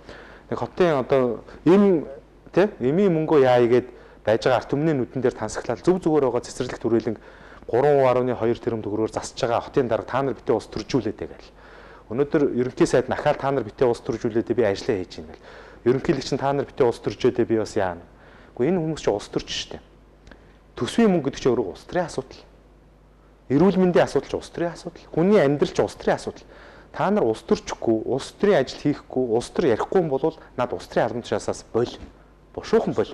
Нэг хотын одоо эм тэ эмийн мөнгөө яа игээд байж байгаа ард түмний нүдэн дээр тансаглал зөв зүгээр байгаа цэцэрлэг түрээлэн 3.2 тэрбум төгрөгөөр засж байгаа хотын дарга та нар битээ улс төржүүлээдэй гэл. Өнөөдөр ерөнхий сайд нахаал та нар битээ улс төржүүлээдэй би ажиллаа хийж юм гэл. Ерөнхийлөгч нь та нар битээ улс төржөөдэй би бас яана. Гэхдээ энэ хүмүүс чинь улс төрч штэ. Төсвийн мөнгө гэдэг чинь өөрөө улс төрийн асуудал. Эрүүл мэндийн асуудал ч улс төрийн асуудал. Хүний амьдрал ч улс төрийн асуудал. Та нар улс төрчихгүй, улс төрийн ажил хийхгүй, улс төр ярихгүй юм бол над улс төрийн албан тушаасаас бол бушуухан бол.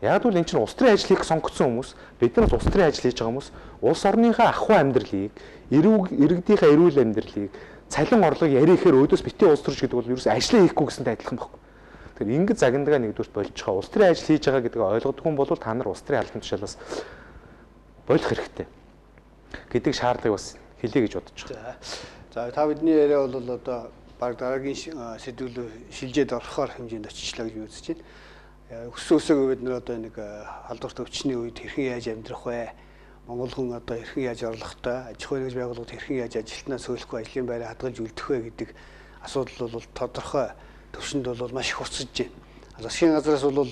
Яг л энэ чинь улс төрийн ажил хийх сонгогдсон хүмүүс, бид нар улс төрийн ажил хийж байгаа хүмүүс, улс орныхаа ахуй амьдралыг, иргэдийнхээ эрүүл амьдралыг, цалин орлогыг ярихээр өөдөөс битээ улс төрч гэдэг бол ерөөс ажиллаа хийхгүй гэсэнтэй адилхан байхгүй. Тэгэхээр ингэж загнадагаа нэгдүгürt болж байгаа. Улс төрийн ажил хийж байгаа гэдгийг ойлгодгүй юм бол та нар улс төрийн албан тушаалаас болох хэрэгтэй гэдэг шаардлагыг бас хэлье гэж бодож байна. За та бидний яриа бол одоо баг дараагийн сэдвүүл шилжээд орохоор хэмжээнд очичлаа гэж үзэж байна. Өссөн өсөөгөө бид нар одоо нэг халдварт өвчний үед хэрхэн яаж амьдрах вэ? Монгол хүн одоо хэрхэн яаж орлоготой, аж ахуйн нэгж байгууллагууд хэрхэн яаж ажилтнаа сөөлөхгүй ажлын байраа хадгалж үлдэх вэ гэдэг асуудал бол тодорхой төвшөнд бол маш их урсгаж байна. Засгийн газраас бол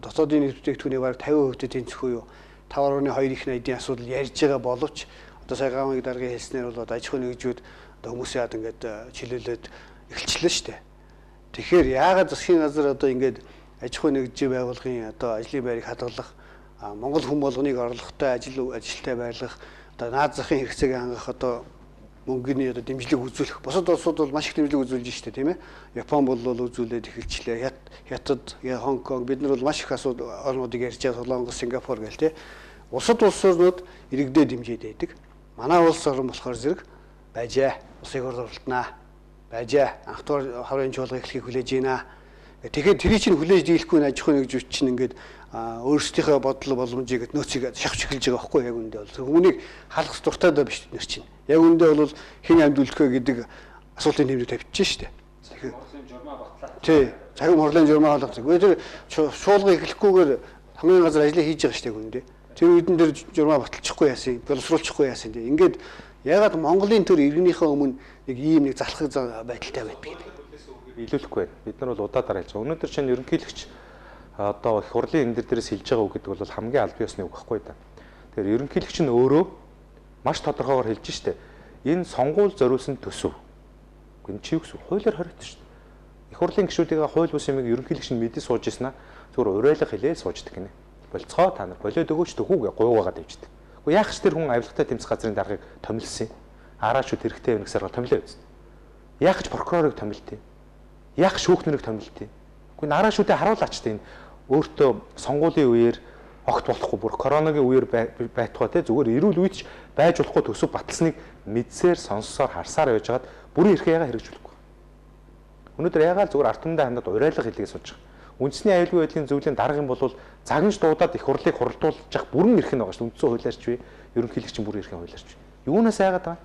дотоодын нийт бүтээгдэхүүний бараг 50% тэнцэхгүй юу? 5.2 их найдын асуудал ярьж байгаа боловч одоо сая гамыг даргын хэлснээр бол аж ахуйн нэгжүүд одоо хүмүүсийн яд ингээд чилүүлээд эхэлчихлээ шүү дээ. Тэгэхээр яагаад засгийн газар одоо ингээд аж ахуйн нэгжийн байгууллагын одоо ажлын байрыг хадгалах, Монгол хүн болгоныг орлоготой ажилтай байлгах, одоо наад захын хэрэгцээг хангах одоо мөнгөний одоо дэмжлэг үзүүлэх. Бусад улсууд бол маш их дэмжлэг үзүүлж штэ тийм ээ. Япон бол үзүүлээд эхэлчлээ. Хятад, Хонконг бид нар бол маш их асуудал орнуудыг ярьж байгаа. Солонгос, Сингапур гэл тийм. Улсад улсууд иргэдээ дэмжиж байдаг. Манай улс орн болохоор зэрэг байжээ. Улсыг хурдуулнаа. Байжээ. Анх дугаар хаврын чуулга эхлэхийг хүлээж байна. Тэгэхээр тэрий чинь хүлээж дийлэхгүй аж ахуйн нэгжүүд чинь ингээд өөрсдийнхөө бодол боломжийг нөөцийг шахаж эхэлж байгаа байхгүй яг үндэ бол хүмүүнийг халах дуртай даа биш бид нар чинь. Яг үндэ бол хэн амьд үлдэхэ гэдэг асуултын тэмдэг тавьчихжээ шүү дээ. Тэгэхээр хурлын журмаа батлаа. Тий. Цагийн хурлын журмаа болгох. Үгүй тэр шуулга эхлэхгүйгээр хамгийн газар ажиллаа хийж байгаа шүү дээ үндэ. Тэр үедэн дээр журмаа баталчихгүй яасан, боловсруулчихгүй яасан дээ. Ингээд ягаад Монголын төр иргэнийхээ өмнө нэг ийм нэг залхах байдалтай байдаг юм. Биелүүлэхгүй байна. Бид нар бол удаа дараа хэлж байгаа. Өнөөдөр чинь ерөнхийлөгч одоо их хурлын энэ дээрээс хэлж байгаа үг гэдэг бол хамгийн аль биесны үг байхгүй да. Тэгэхээр ерөнхийлөгч нь өөрөө маш тодорхойгоор хэлж штэ. Энэ сонгуул зориулсан төсөв. Энэ чи юу гэсэн хуулиар хориот штэ. Их хурлын гишүүдийн хууль бус юмыг ерөнхийлөгч нь мэдээ сууж ийснаа зүгээр уриалга хэлээ сууждаг гинэ. Болцгоо та нар болоод өгөөч төхүүгээ гуйгаагаад явждаг. Уу яах ч тэр хүн авилгатай тэмцэх газрын даргаыг томилсон юм. Араачуд хэрэгтэй байна гэсээр томилоо үст. Яах ч прокурорыг томилтыг. Яах шүүхнэрийг томилтыг. Гэхдээ нараашуудыг харуулаач тийм өөртөө сонгуулийн үеэр огт болохгүй бүр коронавигийн үеэр байтугай те зүгээр эрүүл үйд ч байж болохгүй төсөв баталсныг мэдсээр сонссоор харсаар байж хагаад бүрийн эрхээ яга хэрэгжүүлэхгүй. Өнөөдөр ягаал зүгээр ард түмэндээ хандаад уриалга хэлгээ сууж байгаа. Үндэсний аюулгүй байдлын зөвлөлийн дарга юм бол загнаж дуудаад их хурлыг хуралдуулж явах бүрэн эрх нь байгаа шүү. Үндсэн хуулиарч бий, ерөнхийлөгчийн бүрэн эрхийн хуулиарч бий. Юунаас айгаад байгаа?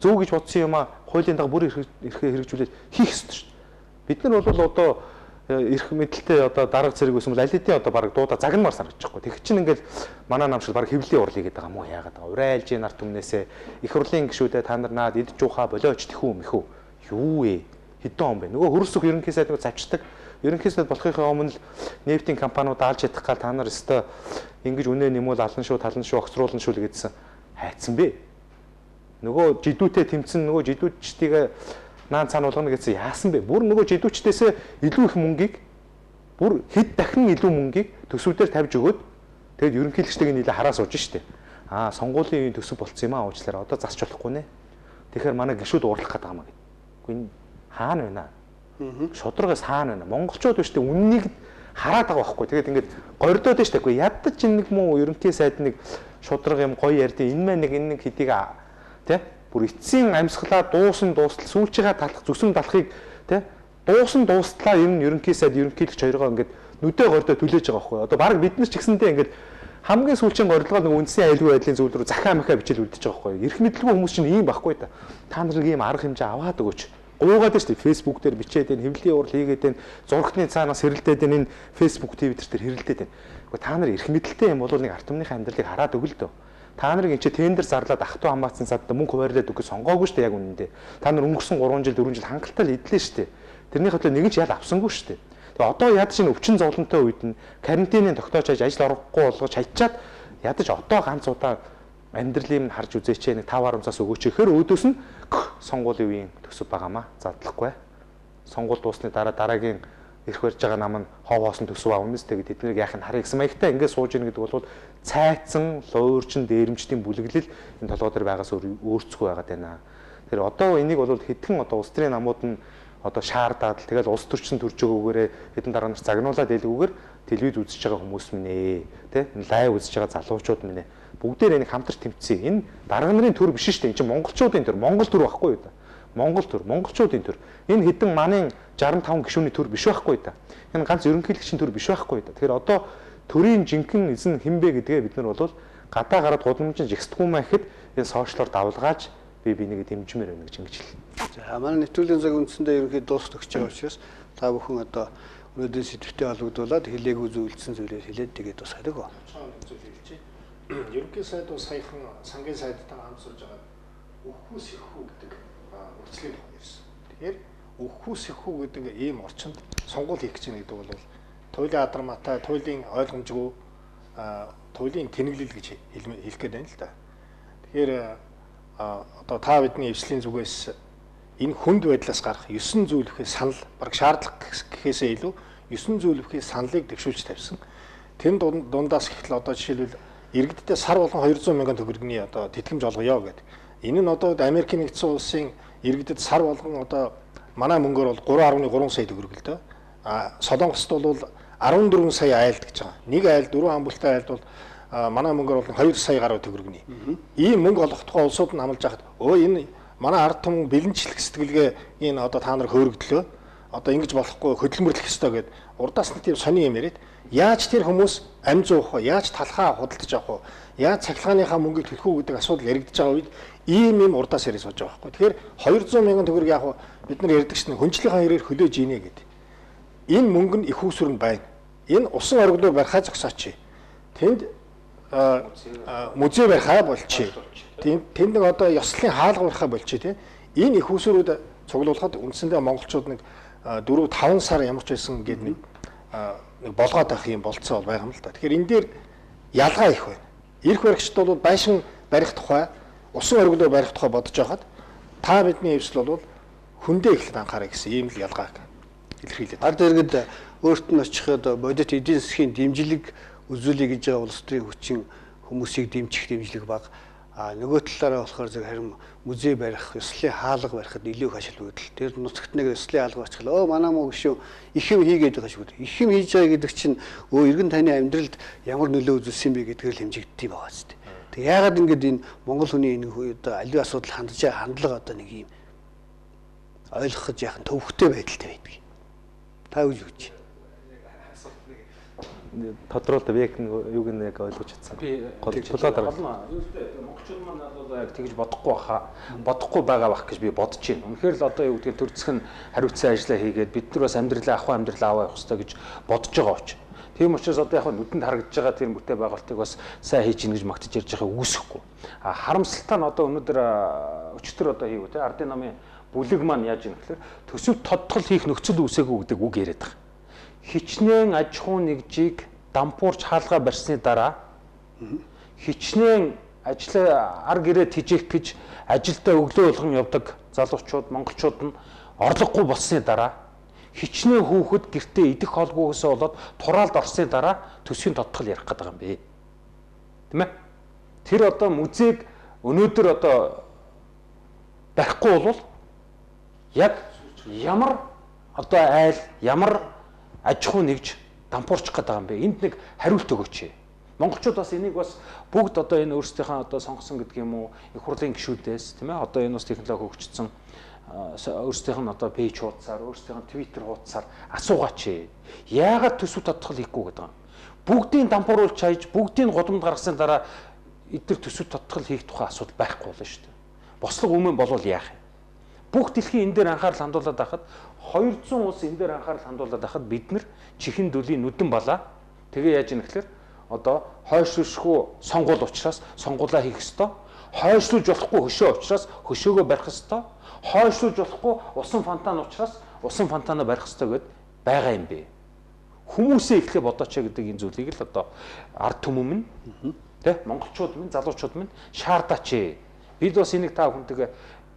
Зөв гэж бодсон юм а хуулийн дага бүрэн эрхээ хэрэгжүүлээд хийх ёстой шүү. Бид нар бол одоо эрх мэдэлтэй одоо дарга зэрэг байсан бол аль хэдийн одоо баг дуудаа загнамаар санагдчихгүй. Тэг чинь ингээл манай нам шиг баг хэвлэлийн урлыг гэдэг байгаа юм уу яагаад байгаа. Урайлж нарт түмнээсээ их хурлын гишүүдээ та нар наад идж уухаа болооч тэхүү мэхүү. Юу вэ? Хэдэн он бэ? Нөгөө хөрс өх ерөнхий сайдыг завчдаг. Ерөнхий сайд болохынхаа өмнө нефтийн компаниуд алж ядах гал та нар өстой ингэж үнэ нэмүүл алан шүү, талан шүү, огцруулна шүү л гэдсэн. Хайцсан бэ? Нөгөө жидүүтэй тэмцэн нөгөө жидүүчдийг наан цаан болгоно гэсэн яасан бэ? Бүр нөгөө жидүүчдээсээ илүү их мөнгийг бүр хэд дахин илүү мөнгийг төсвүүдээр тавьж өгөөд тэгээд ерөнхийлөгчтэйг нийлээ хараа сууж штэ. Сонгуулийн үеийн төсөв болцсон юм уучлаарай. Одоо засч болохгүй нэ. Тэгэхээр манай гишүүд уурлах гэдэг юм аа гэд. Үгүй хаана байна? Шудрагаас хаана байна? Монголчууд биш үү? Үннийг хараад байгаа байхгүй. Тэгээд ингээд гордоод штэ. Үгүй ядаж нэг муу ерөнхий сайд нэг шудраг юм гоё ярьдیں۔ Энэ мэн нэг хэдийг тий бүр эцсийн амьсгалаа дуусан дуустал сүүлчийнхаа талах зүсэм талахыг тий дуусан дуустлаа ерөнхий сайд ерөнхийлөгч хоёроо ингээд нүдэ гордоо түлээж байгаа байхгүй. Одоо баг бид нар ч гэсэндээ ингээд хамгийн сүүлчийн горилгоо нэг үндсийн аюулгүй байдлын зүйл рүү захаа махаа бичил үлдэж байгаа байхгүй. Эрх мэдлгүй хүмүүс чинь ийм байхгүй да. Та нарыг ийм арга хэмжээ аваад өгөөч. Гуугаад шүү дээ. Facebook дээр бичээд энэ хэвлэлийн урал хийгээд энэ зургатны цаанаас хэрэлдээд энэ Facebook Twitter дээр хэрэлдээд байна. Гэхдээ та нар эрх мэдлэлтэй юм бол нэг ард түмнийхээ амьдралыг хараад өгөл дөө. Та нарыг энэ тендер зарлаад ах トゥ хамаацсан садд мөнгө хуваарлаад өгөх сонгоогүй шүү дээ яг үнэндээ. Та нар өнгөрсөн 3 жил 4 жил хангалттай л идлээ шүү дээ. Тэрний хөтлөө нэгэн ч ял авсангүй шүү дээ. Тэгээ одоо ядаж энэ өвчин зовлонтой үед нь карантинын тогтоож ажил орохгүй болгож хайчаад ядаж одоо ганц удаа амьдралыг нь харж үзээч нэг 5 харамцаас өгөөч гэхээр өөдөөс нь сонгуулийн үеийн төсөв байгаамаа задлахгүй. Сонгуул дуусны дараагийн ирэх барьж байгаа нам нь ховоосон төсөв авнаас тэгээд тэднийг яах нь харъя гэсэн маягтай ингээд сууж ийн гэдэг бол цайцсан луурчин дээрэмчдийн бүлэглэл энэ толгой дээр байгаас өөрцгүй байгаад байна. Тэр одоо энийг бол хэдхэн одоо улс төрийн намууд нь одоо шаардаад тэгэл улс төрчин төрж өгөөгөөрэ хэдэн дараа нар загнуулаад илгүүгээр телевиз үзэж байгаа хүмүүс минь ээ тэ лайв үзэж байгаа залуучууд минь ээ бүгдээр энийг хамтарч тэмцээ. Энэ дарга нарын төр биш шүү дээ. Энэ чинь монголчуудын төр, монгол төр байхгүй юу та. Монгол төр, монголчуудын төр. Энэ хэдэн манын 65 гишүүний төр биш байхгүй да. Энэ ганц ерөнхийлөгчийн төр биш байхгүй да. Тэгэхээр одоо төрийн жинхэнэ эзэн хинбэ гэдгээ бид нар бол гадаа гараад гудамжин жигсдэггүй маа гэхэд энэ сошиалор давлгааж би нэгэ дэмжмээр байна гэж ингэж хэллээ. За манай нэвтрүүлгийн цаг үндсэндээ ерөнхийдөө дуустагч байгаа учраас та бүхэн одоо өнөөдрийн сэдвтэй холбогдуулаад хэлээгүй зүйлсэн зүйлээ хэлээд тэгээд тусгайлаг. Ерөнхий сайд бас саяхан сангийн сайдтай хамт сурж байгаа өвхүү сэхүү гэдэг үрчлэгийн тухай ярьсан. Тэгэхээр өвхүү сэхүү гэдэг ийм орчинд сонгуул хийх гэж байгаа гэдэг бол туйлын адармаатай, туйлын ойлгомжгүй, туйлын тэнэглэл гэж хэлэх гээд байна л да. Тэгэхээр одоо та бидний эвслийн зүгээс энэ хүнд байдлаас гарах 9 зүйлийнхээ санал баг шаардлага гэхээсээ илүү 9 зүйлийнхээ саналыг төвшүүлж тавьсан. Тэр дундаас ихтэл одоо жишээлбэл иргэддээ сар болгон 200 мянган төгрөгийн одоо тэтгэмж олгоё гэдэг. Энэ нь одоо Америкийн нэгдсэн улсын иргэдэд сар болгон одоо манай мөнгөөр бол 3.3 сая төгрөг л дөө. Солонгост бол 14 сая айлд гэж байгаа. Нэг айлд 4 амбултай айлд бол манай мөнгөөр бол 2 сая гаруй төгрөгний. Ийм мөнгө олох тухай улсууд нь амлаж хахад энэ манай ард түмэн бэлэнчлэх сэтгэлгээ энэ одоо та нар хөөргөдлөө. Одоо ингэж болохгүй хөдөлмөрлөх ёстой гэд урдаас нь тийм сони юм яриад яаж тэр хүмүүс амь зуух вэ? Яаж талхаа худалдаж авах вэ? Яаж цахилгааныхаа мөнгийг төлөх үү гэдэг асуудал яригдж байгаа үед ийм урдаас ярих сууж байгаа байхгүй. Тэгэхээр 200 мянган төгрөг яг бид нар ярьдаг шин хүнчлэлийн хэрээр хөлөөж ийнэ гэдэг. Энэ мөнгө нь их усүр нь байна. Энэ усан оргилуур барихаа зогсооч. Тэнд музей барихаа болчих. Тэнд нэг одоо ёслолын хаалга барихаа болчих тийм. Энэ их усүрүүд цуглуулахад үндсэндээ монголчууд нэг 4-5 сар ямар ч байсан гэдэг нэг болгоод авах юм болцоо бол байгаа юм л да. Тэгэхээр энэ дээр ялгаа их байна. Ирэх баригчд бол байшин барих тухай, усан оргилоо барих тухай бодож байхад та бидний эвсэл бол хүндээ эхлээд анхаарай гэсэн ийм л ялгааг илэрхийлээд. Ард иргэд өөрт нь очиход бодит эдийн засгийн дэмжлэг үзүүлэх гэж байгаа улс төрийн хүчин хүмүүсийг дэмжих дэмжлэг баг. Нөгөө талаараа болохоор зөв харин музей барих, ёслолын хаалга барихад илүү их ажил өгдөл. Тэр нутагт нэг ёслолын хаалга барьчихлаа. Манай муу гişүү их юм хийгээд байгаа шүү дээ. Их юм хийж байгаа гэдэг чинь иргэн таны амьдралд ямар нөлөө үзүүлсэн бэ гэдгээр л хэмжигддэг байгаа ч тийм. Тэг яагаад ингэж энэ монгол хүний энэ одоо аливаа асуудал хандж байгаа хандлага одоо нэг юм ойлгоход яахан төвхтэй байдалтай байдаг. Та юу гэж? Тодруулаад яг юуг нь яг ойлгож чадсан. Би голчлоо дараална. Монголчууд маань бол яг тэгж бодохгүй баха. Бодохгүй байгаа бах гэж би бодож байна. Үнэхээр л одоо юу гэдгийг төрцөх нь хариуцсан ажиллаа хийгээд бид нар бас амьдралаа авах явах хэрэгтэй гэж бодож байгаа учраас. Тийм учраас одоо яг нүдэнд харагдж байгаа тэр бүтээл байгуулалтыг бас сайн хийж ийн гэж магтаж ярьж байгааг үүсэхгүй. Харамсалтай нь одоо өнөөдөр өчтөр одоо хийв те ардын намын бүлэг маань яаж юм гэхээр төсөв тодтол хийх нөхцөл үүсээгүй гэдэг үг яриад байгаа. Хичнээн аж ахуй нэгжийг дампуурч хаалгаа барьсны дараа хичнээн ажлаа ар гэрээ тижээх гэж ажилдаа өглөө болгон явдаг залуучууд монголчууд нь орлогогүй болсны дараа хичнээн хүүхэд гэртээ идэх холбоогоос болоод тураалд орсны дараа төсвийн тодтол ярих гэдэг юм бэ. Тэ мэ? Тэр одоо музейг өнөөдөр одоо барихгүй бол яг ямар одоо айл ямар аж ахуй нэгж дампуурчих гэдэг юм бэ. Энд нэг хариулт өгөөч. Монголчууд бас энийг бас бүгд одоо энэ өөрсдийнхээ одоо сонгосон гэдэг юм уу их хурлын гишүүдээс тийм ээ одоо энэ бас технологи хөгжсөн өөрсдийнх нь одоо пэйж хуудасаар өөрсдийнх нь твиттер хуудасаар асуугаач. Яагаад төсөв тодтол хийхгүй гэдэг юм. Бүгдийн дампууруулж хайж бүгдийн гудамд гаргасан дараа эдгээр төсөв тодтол хийх тухай асуудал байхгүй болно шүү дээ. Бослог өмнө болвол яах юм. Бүх дэлхийн энэ дээр анхаарал хандуулаад байхад 200 улс энэ дээр анхаарал хандуулаад байхад бид нар чихэн дүлийн нүдэн балаа тэгээ яаж юм гэхээр одоо хойшлуулшгүй сонгуул учраас сонгуулаа хийх ёстой. Хойшлуулж болохгүй хөшөө учраас хөшөөгөө барих ёстой. Хойшлуулж болохгүй усан фонтан учраас усан фонтанаа барих ёстой гэд байгаа юм бэ. Хүмүүсээ ихлэ бодооч гэдэг энэ зүйлийг л одоо ард түмэн тэ монголчууд минь залуучууд минь шаардаач. Бид бас энийг та хүнтэйгээ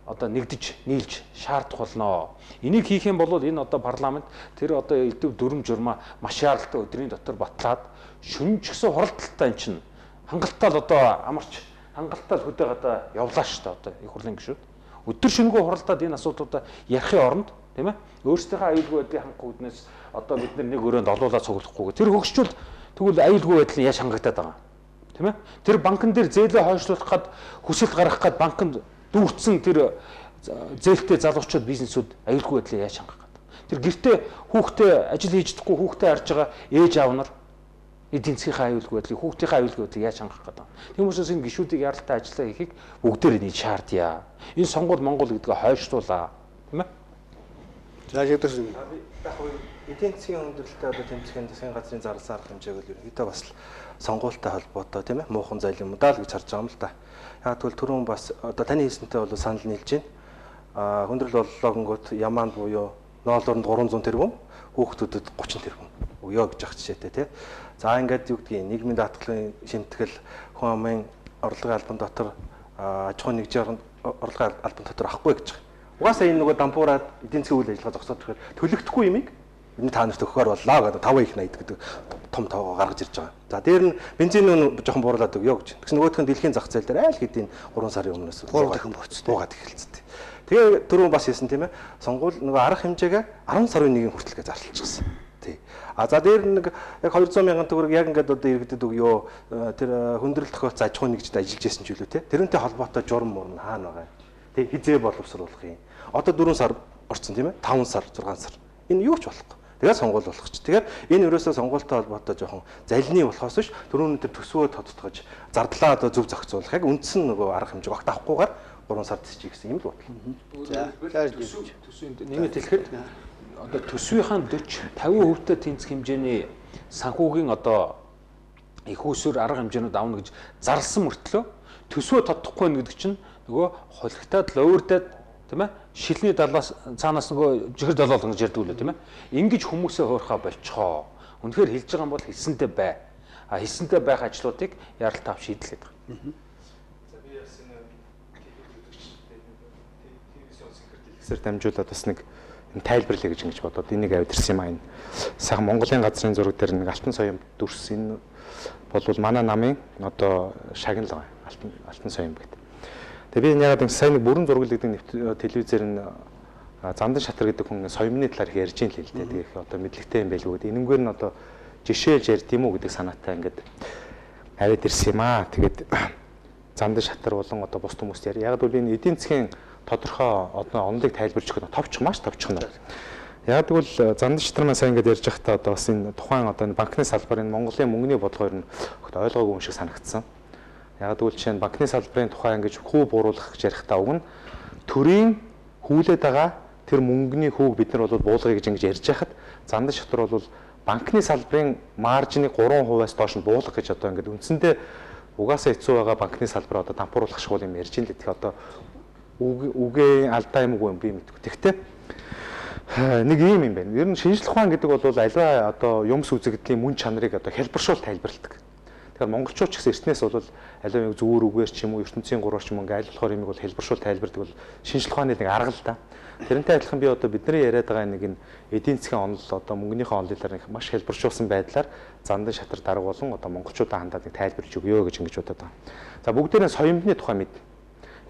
одоо нэгдэж нийлж шаардах болно. Энийг хийх юм бол энэ одоо парламент тэр одоо элдв дүрм журмаа маш шаардлагатай өдрийн дотор батлаад шүнжгсэн хуралдалтай эн чинь хангалттай л одоо амарч хангалттай хөдөө одоо явлаа шүү дээ одоо их хурлын гишүүд. Өдөр шөнөгүй хуралдаад энэ асуудлуудаа ярихын оронд тийм ээ өөрсдийнхөө аюулгүй байдлыг хангах үүднээс одоо бид нэг өрөөнд олуулаад цуглахгүй. Тэр хөгжчүүл тэгвэл аюулгүй байдлын яаж хангагдаад байгаа тийм ээ. Тэр банкн дээр зээлээ хойшлуулах гад хүсэлт гаргах гад банкнд дүүрсэн тэр зээлтэй залуучууд бизнесүүд аюулгүй байдлыг яаж хангах гэдэг. Тэр гэртээ хүүхдээ ажил хийж чадахгүй хүүхдээ харж байгаа ээж аав нар эдийн засгийн аюулгүй байдлыг хүүхдийн аюулгүй байдлыг яаж хангах гэдэг. Тийм учраас энэ гишүүдийг яралтай ажиллаа хийхийг бүгдээр энийг шаардъя. Энэ сонгуул Монгол гэдгээ хойшлуулаа. Тийм ээ. За шийдвэрсэн. Яг эдийн засгийн өндөрлөлтөд одоо тэмцэхийн засгийн газрын зарласан арга хэмжээг л ерөнхийдөө бас сонгуультай холбоотой тийм ээ муухан залимудаа л гэж харж байгаа юм л да. Яг тэгвэл түрүүн бас одоо таны хэлсэнтэй бол санал нийлж байна. Хүндрэл боллоогонгууд ямаанд буюу ноолорнд 300 тэрбум, хүүхдүүдэд 30 тэрбум өгөө гэж ах жишээтэй тий. За ингээд юу гэдгийг нийгмийн даатгалын шимтгэл хүн амын орлогын албан дотор аж ахуй нэгжийн орлогын албан дотор авахгүй гэж байгаа. Угаасаа энэ нөгөө дампуураад эдийн засгийн үйл ажиллагаа зогсоод ирэхээр төлөгдөхгүй юмыг энэ та нарт өгөхөөр боллоо гэдэг 5.80 гэдэг том тоогоо гаргаж ирж байгаа. За дээр нь бензин нүүн жоохон бууруулаад өгөө гэж. Тэгсэн нөгөөх нь дэлхийн зах зээл дээр айл хэдийн 3 сарын өмнөөс 3 дахин бууцтай. Буугаад эхэлцтэй. Тэгээ түрүүн бас хэлсэн тийм ээ. Сонгуул нөгөө арга хэмжээгээ 10 сарын 1-ийн хүртэлгээ зарлчихсан. Тий. За дээр нэг яг 200 мянган төгрөг яг ингээд одоо иргэдэд өгөө тэр хөндрөл тохиолдсон аж ахуйн нэгжид ажиллаж байсан ч үлээ тий. Тэрнтэй холбоотой журам мөрн хаана байгаа. Тий хизээ боловсруулах юм. Одоо 4 сар орсон тийм ээ. 5 сар 6 сар. Энэ юу ч болохгүй. Тэгээд сонгуул болох ч. Тэгээд энэ ерөөсөө сонгуультай холбоотой жоохон залины болохоос биш түрүүн өдөр төсвөө тодтогч зардлаа одоо зөв зохицуулах яг үндсэн нөгөө арга хэмжээг огт авахгүйгээр 3 сард хийчих гэсэн юм л бодлоо. За төсвөнд нэмэт хэлэхэд одоо төсвийнхаа 40-50% тэнцэх хэмжээний санхүүгийн одоо их усүр арга хэмжээнүүд авна гэж зарласан мөртлөө төсвөө тодохгүй гэдэг чинь нөгөө холигтаад ловрдад тийм ээ шилний далаас цаанаас нөгөө жихэр далоолгон гэж ярьдаг үлээ тийм ээ ингэж хүмүүсээ хуурхаа болчихоо Үнэхээр хэлж байгаа юм бол хэлсэнтэй бай. Хэлсэнтэй байх ажлуудыг яралт авч шийдлээд байгаа. За би бас энэ телевизээр дамжуулаад бас нэг тайлбарлая гэж ингэж бодоод энийг авид ирсэн юм аа энэ. Сайхан Монголын газрын зураг дээр нэг алтан соём дүрс энэ болвол манай намын одоо шагнал байгаа. Алтан соём гэдэг. Тэгээ би яагаад ингэ сайн нэг бүрэн зураг гэдэг телевизээр нь Зандан шатар гэдэг хүн соёмны талаар их ярьж ийн л дээ. Тэгээ их одоо мэдлэгтэй юм байлгүй. Энэмгээр нь одоо жишээлж ярь тийм үү гэдэг санаатай ингээд авид ирсэн юм аа. Тэгээд Зандан шатар болон одоо бус хүмүүст яа. Яг бол би энэ эдийн засгийн тодорхой одоо онолыг тайлбарч өгөх нь товч маш товчхон байна. Яг тэгвэл Зандан шатар маань сайн ингээд ярьж байхдаа одоо бас энэ тухайн одоо энэ банкны салбар энэ Монголын мөнгөний бодлогоор нь ойлгоогүй юм шиг санагдсан. Яг тэгвэл жишээ нь банкны салбарын тухай ингэж хүү бууруулах гэж ярихдаа уг нь төрийн хүүлээд байгаа тэр мөнгөний хүүг бид нар бол буулгая гэж ингэж ярьж байхад Зандан шатар бол банкны салбарын маржины 3%-аас доош нь буулгах гэж одоо ингээд үндсэндээ угаасаа хэцүү байгаа банкны салбараа одоо дампууруулах шиг юм ярьж ин л гэх одоо үгээ алдаа юм уу би мэдгүй. Тэгтээ нэг юм байна. Ер нь шинжлэх ухаан гэдэг бол альва одоо юмс үзэгдлийн мөн чанарыг одоо хэлбэршуул тайлбарладаг. Тэгэхээр монголчууд ч гэсэн эртнээс бол аливаа нэг зүгээр үгээр ч юм уу ертөнцийн гурваар ч юм уу аль болохоор юмыг бол хэлбэршуул тайлбардаг бол шинжлэх ухааны нэг арга л да. Тэрнтэй адилхан би одоо бидний яриад байгаа нэг энэ эдийн засгийн онол одоо мөнгөнийхөө онолоор их маш хэлбэршүүлсэн байдлаар Зандан шатар дарга болон одоо монголчуудаа хандаад нэг тайлбарж өгөө гэж ингэж бодоод байгаа. За бүгдээрээ соёмны тухай мэд.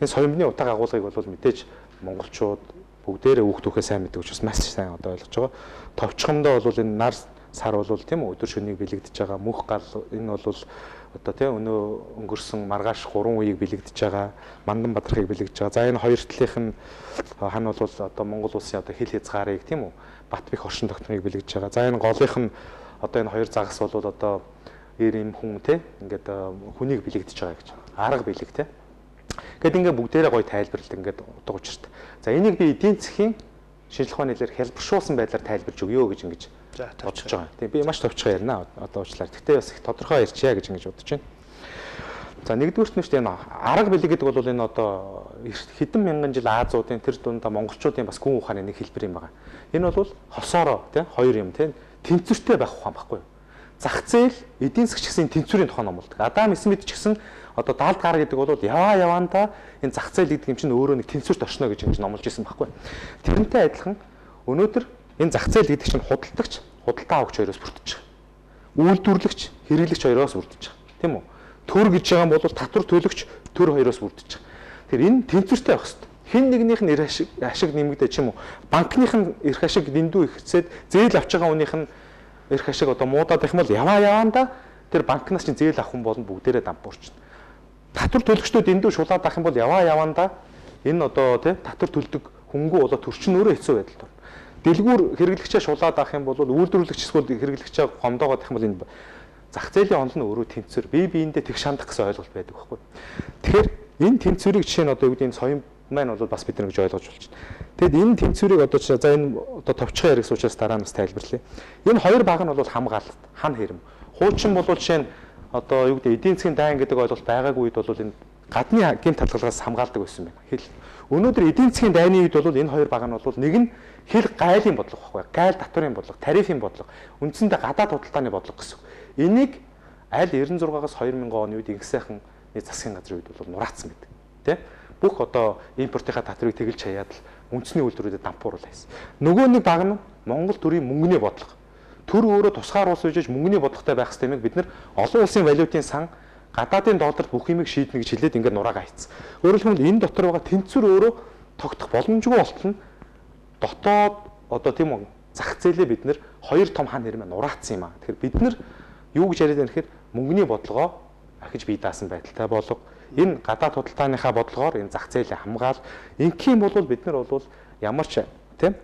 Энэ соёмны утга агуулгыг бол мэдээж монголчууд бүгдээрээ хүүхдүүхээ сайн мэддэг учраас маш сайн одоо ойлгож байгаа. Товчхондоо бол энэ нар сар бол тийм үү өдөр шөнийг бэлэгдэж байгаа мөнх гал энэ бол одоо тийм өнөө өнгөрсөн маргааш 3 үеийг бэлэгдэж байгаа мандан бадрахыг бэлэгдэж байгаа. За энэ хоёр талынх нь хан бол одоо Монгол улсын одоо хил хязгаарыг тийм үү бат бэх оршин тогтныг бэлэгдэж байгаа. За энэ голынх нь одоо энэ хоёр загас бол одоо эр юм хүн тийм ингээд хүнийг бэлэгдэж байгаа гэж. Арга бэлэг тийм. Гэт ингээд бүгдээрээ гоё тайлбарлал ингээд утга учиртай. За энийг би эдийн засгийн шинжлэх ухааны хэлээр хэлбэршүүлсэн байдлаар тайлбарж өгөө гэж ингэж бодож байгаа. Тийм би маш товчхон ярина одоо уучлаарай. Гэхдээ бас их тодорхой ярьчаа гэж ингэж бодож байна. За нэгдүгürt нь шүү дээ энэ арга бэлэг гэдэг бол энэ одоо хэдэн мянган жил Азиудын тэр дундаа монголчуудын бас гүн ухааны нэг хэлбэр юм байна. Энэ бол хосоороо тийм хоёр юм тийм тэнцвэртэй байх ухаан байхгүй юу? Зах зээл эдийн засгч гэсэн тэнцвэрийн тухай номлодог. Адам Смит ч гэсэн одоо даалд гар гэдэг бол яваандаа энэ зах зээл гэдэг юм чинь өөрөө нэг тэнцвэрт оршно гэж ингэж номлож ирсэн байхгүй. Тэрнтэй адилхан өнөөдөр энэ зах зээл гэдэг чинь худалдагч, худалдаа авагч хоёроос бүрдэж байгаа. Үйлдвэрлэгч, хэрэглэгч хоёроос бүрдэж байгаа. Тийм үү? Төр гэж байгаа юм бол татвар төлөгч төр хоёроос бүрдэж байгаа. Тэгэхээр энэ тэнцвэртэй байх хэрэгтэй. Хэн нэгнийх нь эрх ашиг нэмэгдэж ч юм уу, банкных нь эрх ашиг дэндүү ихсээд зээл авч байгаа хүнийх нь эрх ашиг одоо муудаад байх юм бол яваандаа тэр банкнаас чинь зээл авах хүн болно бүгдээрээ дампуурч. Татвар төлөгчдөө дэндүү шулаад авах юм бол яваандаа энэ одоо тий татвар төлдөг хөнгөө болоо төрчин өөрөө хэцүү байдалд орно. Дэлгүүр хэрэглэгчээ шулаад авах юм бол үйлдвэрлэгч эсвэл хэрэглэгчээ гомдоогоод авах юм бол энэ зах зээлийн онол нь өөрөө тэнцвэр бие биендээ тэг шандах гэсэн ойлголт байдаг байхгүй. Тэгэхээр энэ тэнцвэрийг жишээ нь одоо юу гэдэг нь соём маань бол бас бид нэг гэж ойлгож болж байна. Тэгэд энэ тэнцвэрийг одоо за энэ одоо товчхон ярих учраас дараа нь бас тайлбарлая. Энэ хоёр баг нь бол хамгаалалт, хан хэрэм. Хуучин бол жишээ нь одоо юу гэдэг эдийн засгийн дайн гэдэг ойлголт байгаагүй үед бол энэ гадны гэмт талгалгаас хамгаалдаг байсан байна. Хэл өнөөдөр эдийн засгийн дайны үед бол энэ хоёр баг нь бол нэг нь хэл гайлын бодлого байхгүй. Гайл татварын бодлого, тарифын бодлого, үндсэндээ гадаад худалдааны бодлого гэсэн. Энийг аль 96-аас 2000 оны үед инх сайхан засгийн газрын үед бол нураацсан гэдэг. Тэ? Бүх одоо импортынхаа татварыг тэгэлж хаяад л үндэсний үйлдвэрүүдэд дампууруулаа хийсэн. Нөгөө нэг баг нь Монгол төрийн мөнгөний бодлого. Төр өөрөө тусгаар улс үжиж мөнгөний бодлоготой байх хэрэгтэй юм бид нар олон улсын валютын сан гадаадын долларт бүх юмыг шийднэ гэж хэлээд ингээд нураагаа хийцэн. Өөрөөр хэлбэл энэ дотор байгаа тэнцвэр өөрөө тогтох боломжгүй болтол нь дотоод одоо тийм үү зах зээлээ бид нэр хоёр том хан хэрмээ нураацсан юм аа. Тэгэхээр бид нар юу гэж яриад байна гэхээр мөнгөний бодлогоо ахиж бие даасан байдалтай болго энэ гадаад худалдааныхаа бодлогоор энэ зах зээлийг хамгаал ингийн бол бид нар бол ямар ч тийм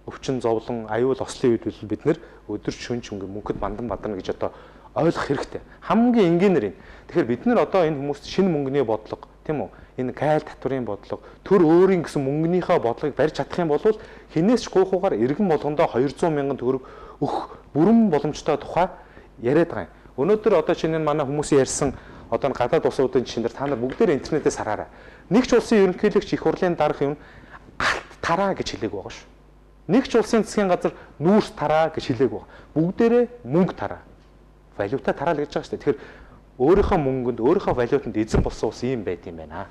өвчин зовлон аюул ослын үед бид нар өдөр шөнөж мөнхөд бандан бадарна гэж одоо ойлгох хэрэгтэй. Хамгийн энгийнээр энэ. Тэгэхээр бид нар одоо энэ хүмүүст шинэ мөнгөний бодлого тийм үү? Энэ гайл татварын бодлого төр өөрийн гэсэн мөнгөнийхөө бодлогыг барьж чадах юм бол хинээс ч гуйхуугаар иргэн болгондоо 200 мянган төгрөг өгөх бүрэн боломжтой тухай яриад байгаа юм. Өнөөдөр одоо чинь энэ манай хүмүүсийн ярьсан одоо гадаад улсуудын жишээнээр та нар бүгдээр интернетээс хараарай. Нэг ч улсын ерөнхийлөгч их хурлын дарга юм алт тараа гэж хэлээг байгаа шүү. Нэг ч улсын засгийн газар нүүрс тараа гэж хэлээгүй. Бүгдээрээ мөнгө тараа. Валюта тараа л гэж байгаа шүү дээ. Тэгэхээр өөрийнхөө мөнгөнд, өөрийнхөө валютанд эзэн болсон улс ийм байт юм байна.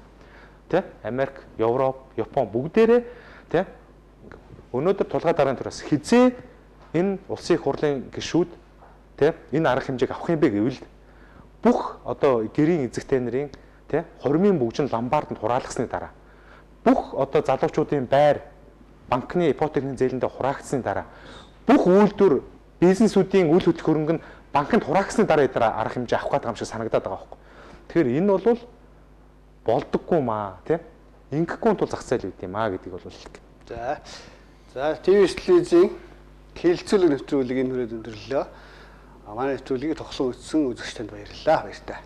Тэ? Америк, Европ, Япон бүгдээрээ тэ? Өнөөдөр тулгай дарааны тураас хизээ энэ улсын их хурлын гишүүд тэ? Энэ арга хэмжээг авах юм бэ гэвэл бүх одоо гэрийн эзэгтэй нарын тэ? Хормын бүгжин ламбарданд хураалгасны дараа бүх одоо залуучуудын байр банкны ипотекийн зээлэндээ хураагдсны дараа бүх үйлдвэр бизнесүүдийн үйл хөдлөх хөрөнгө нь банкнд хураагдсны дараа арга хэмжээ авах гэдэг юм шиг санагдаад байгаа байхгүй. Тэгэхээр энэ бол болдоггүй маа тийм ингэхгүй тул зах зээл үүд юм аа гэдгийг бол хэлэх. За ТV телевизийн хэлэлцүүлэг нэвтрүүлгийг энэ хүрээд өндөрлөө. Манай нэвтрүүлгийг тоглон үзсэн үзэгчдэнд баярлалаа. Баяртай.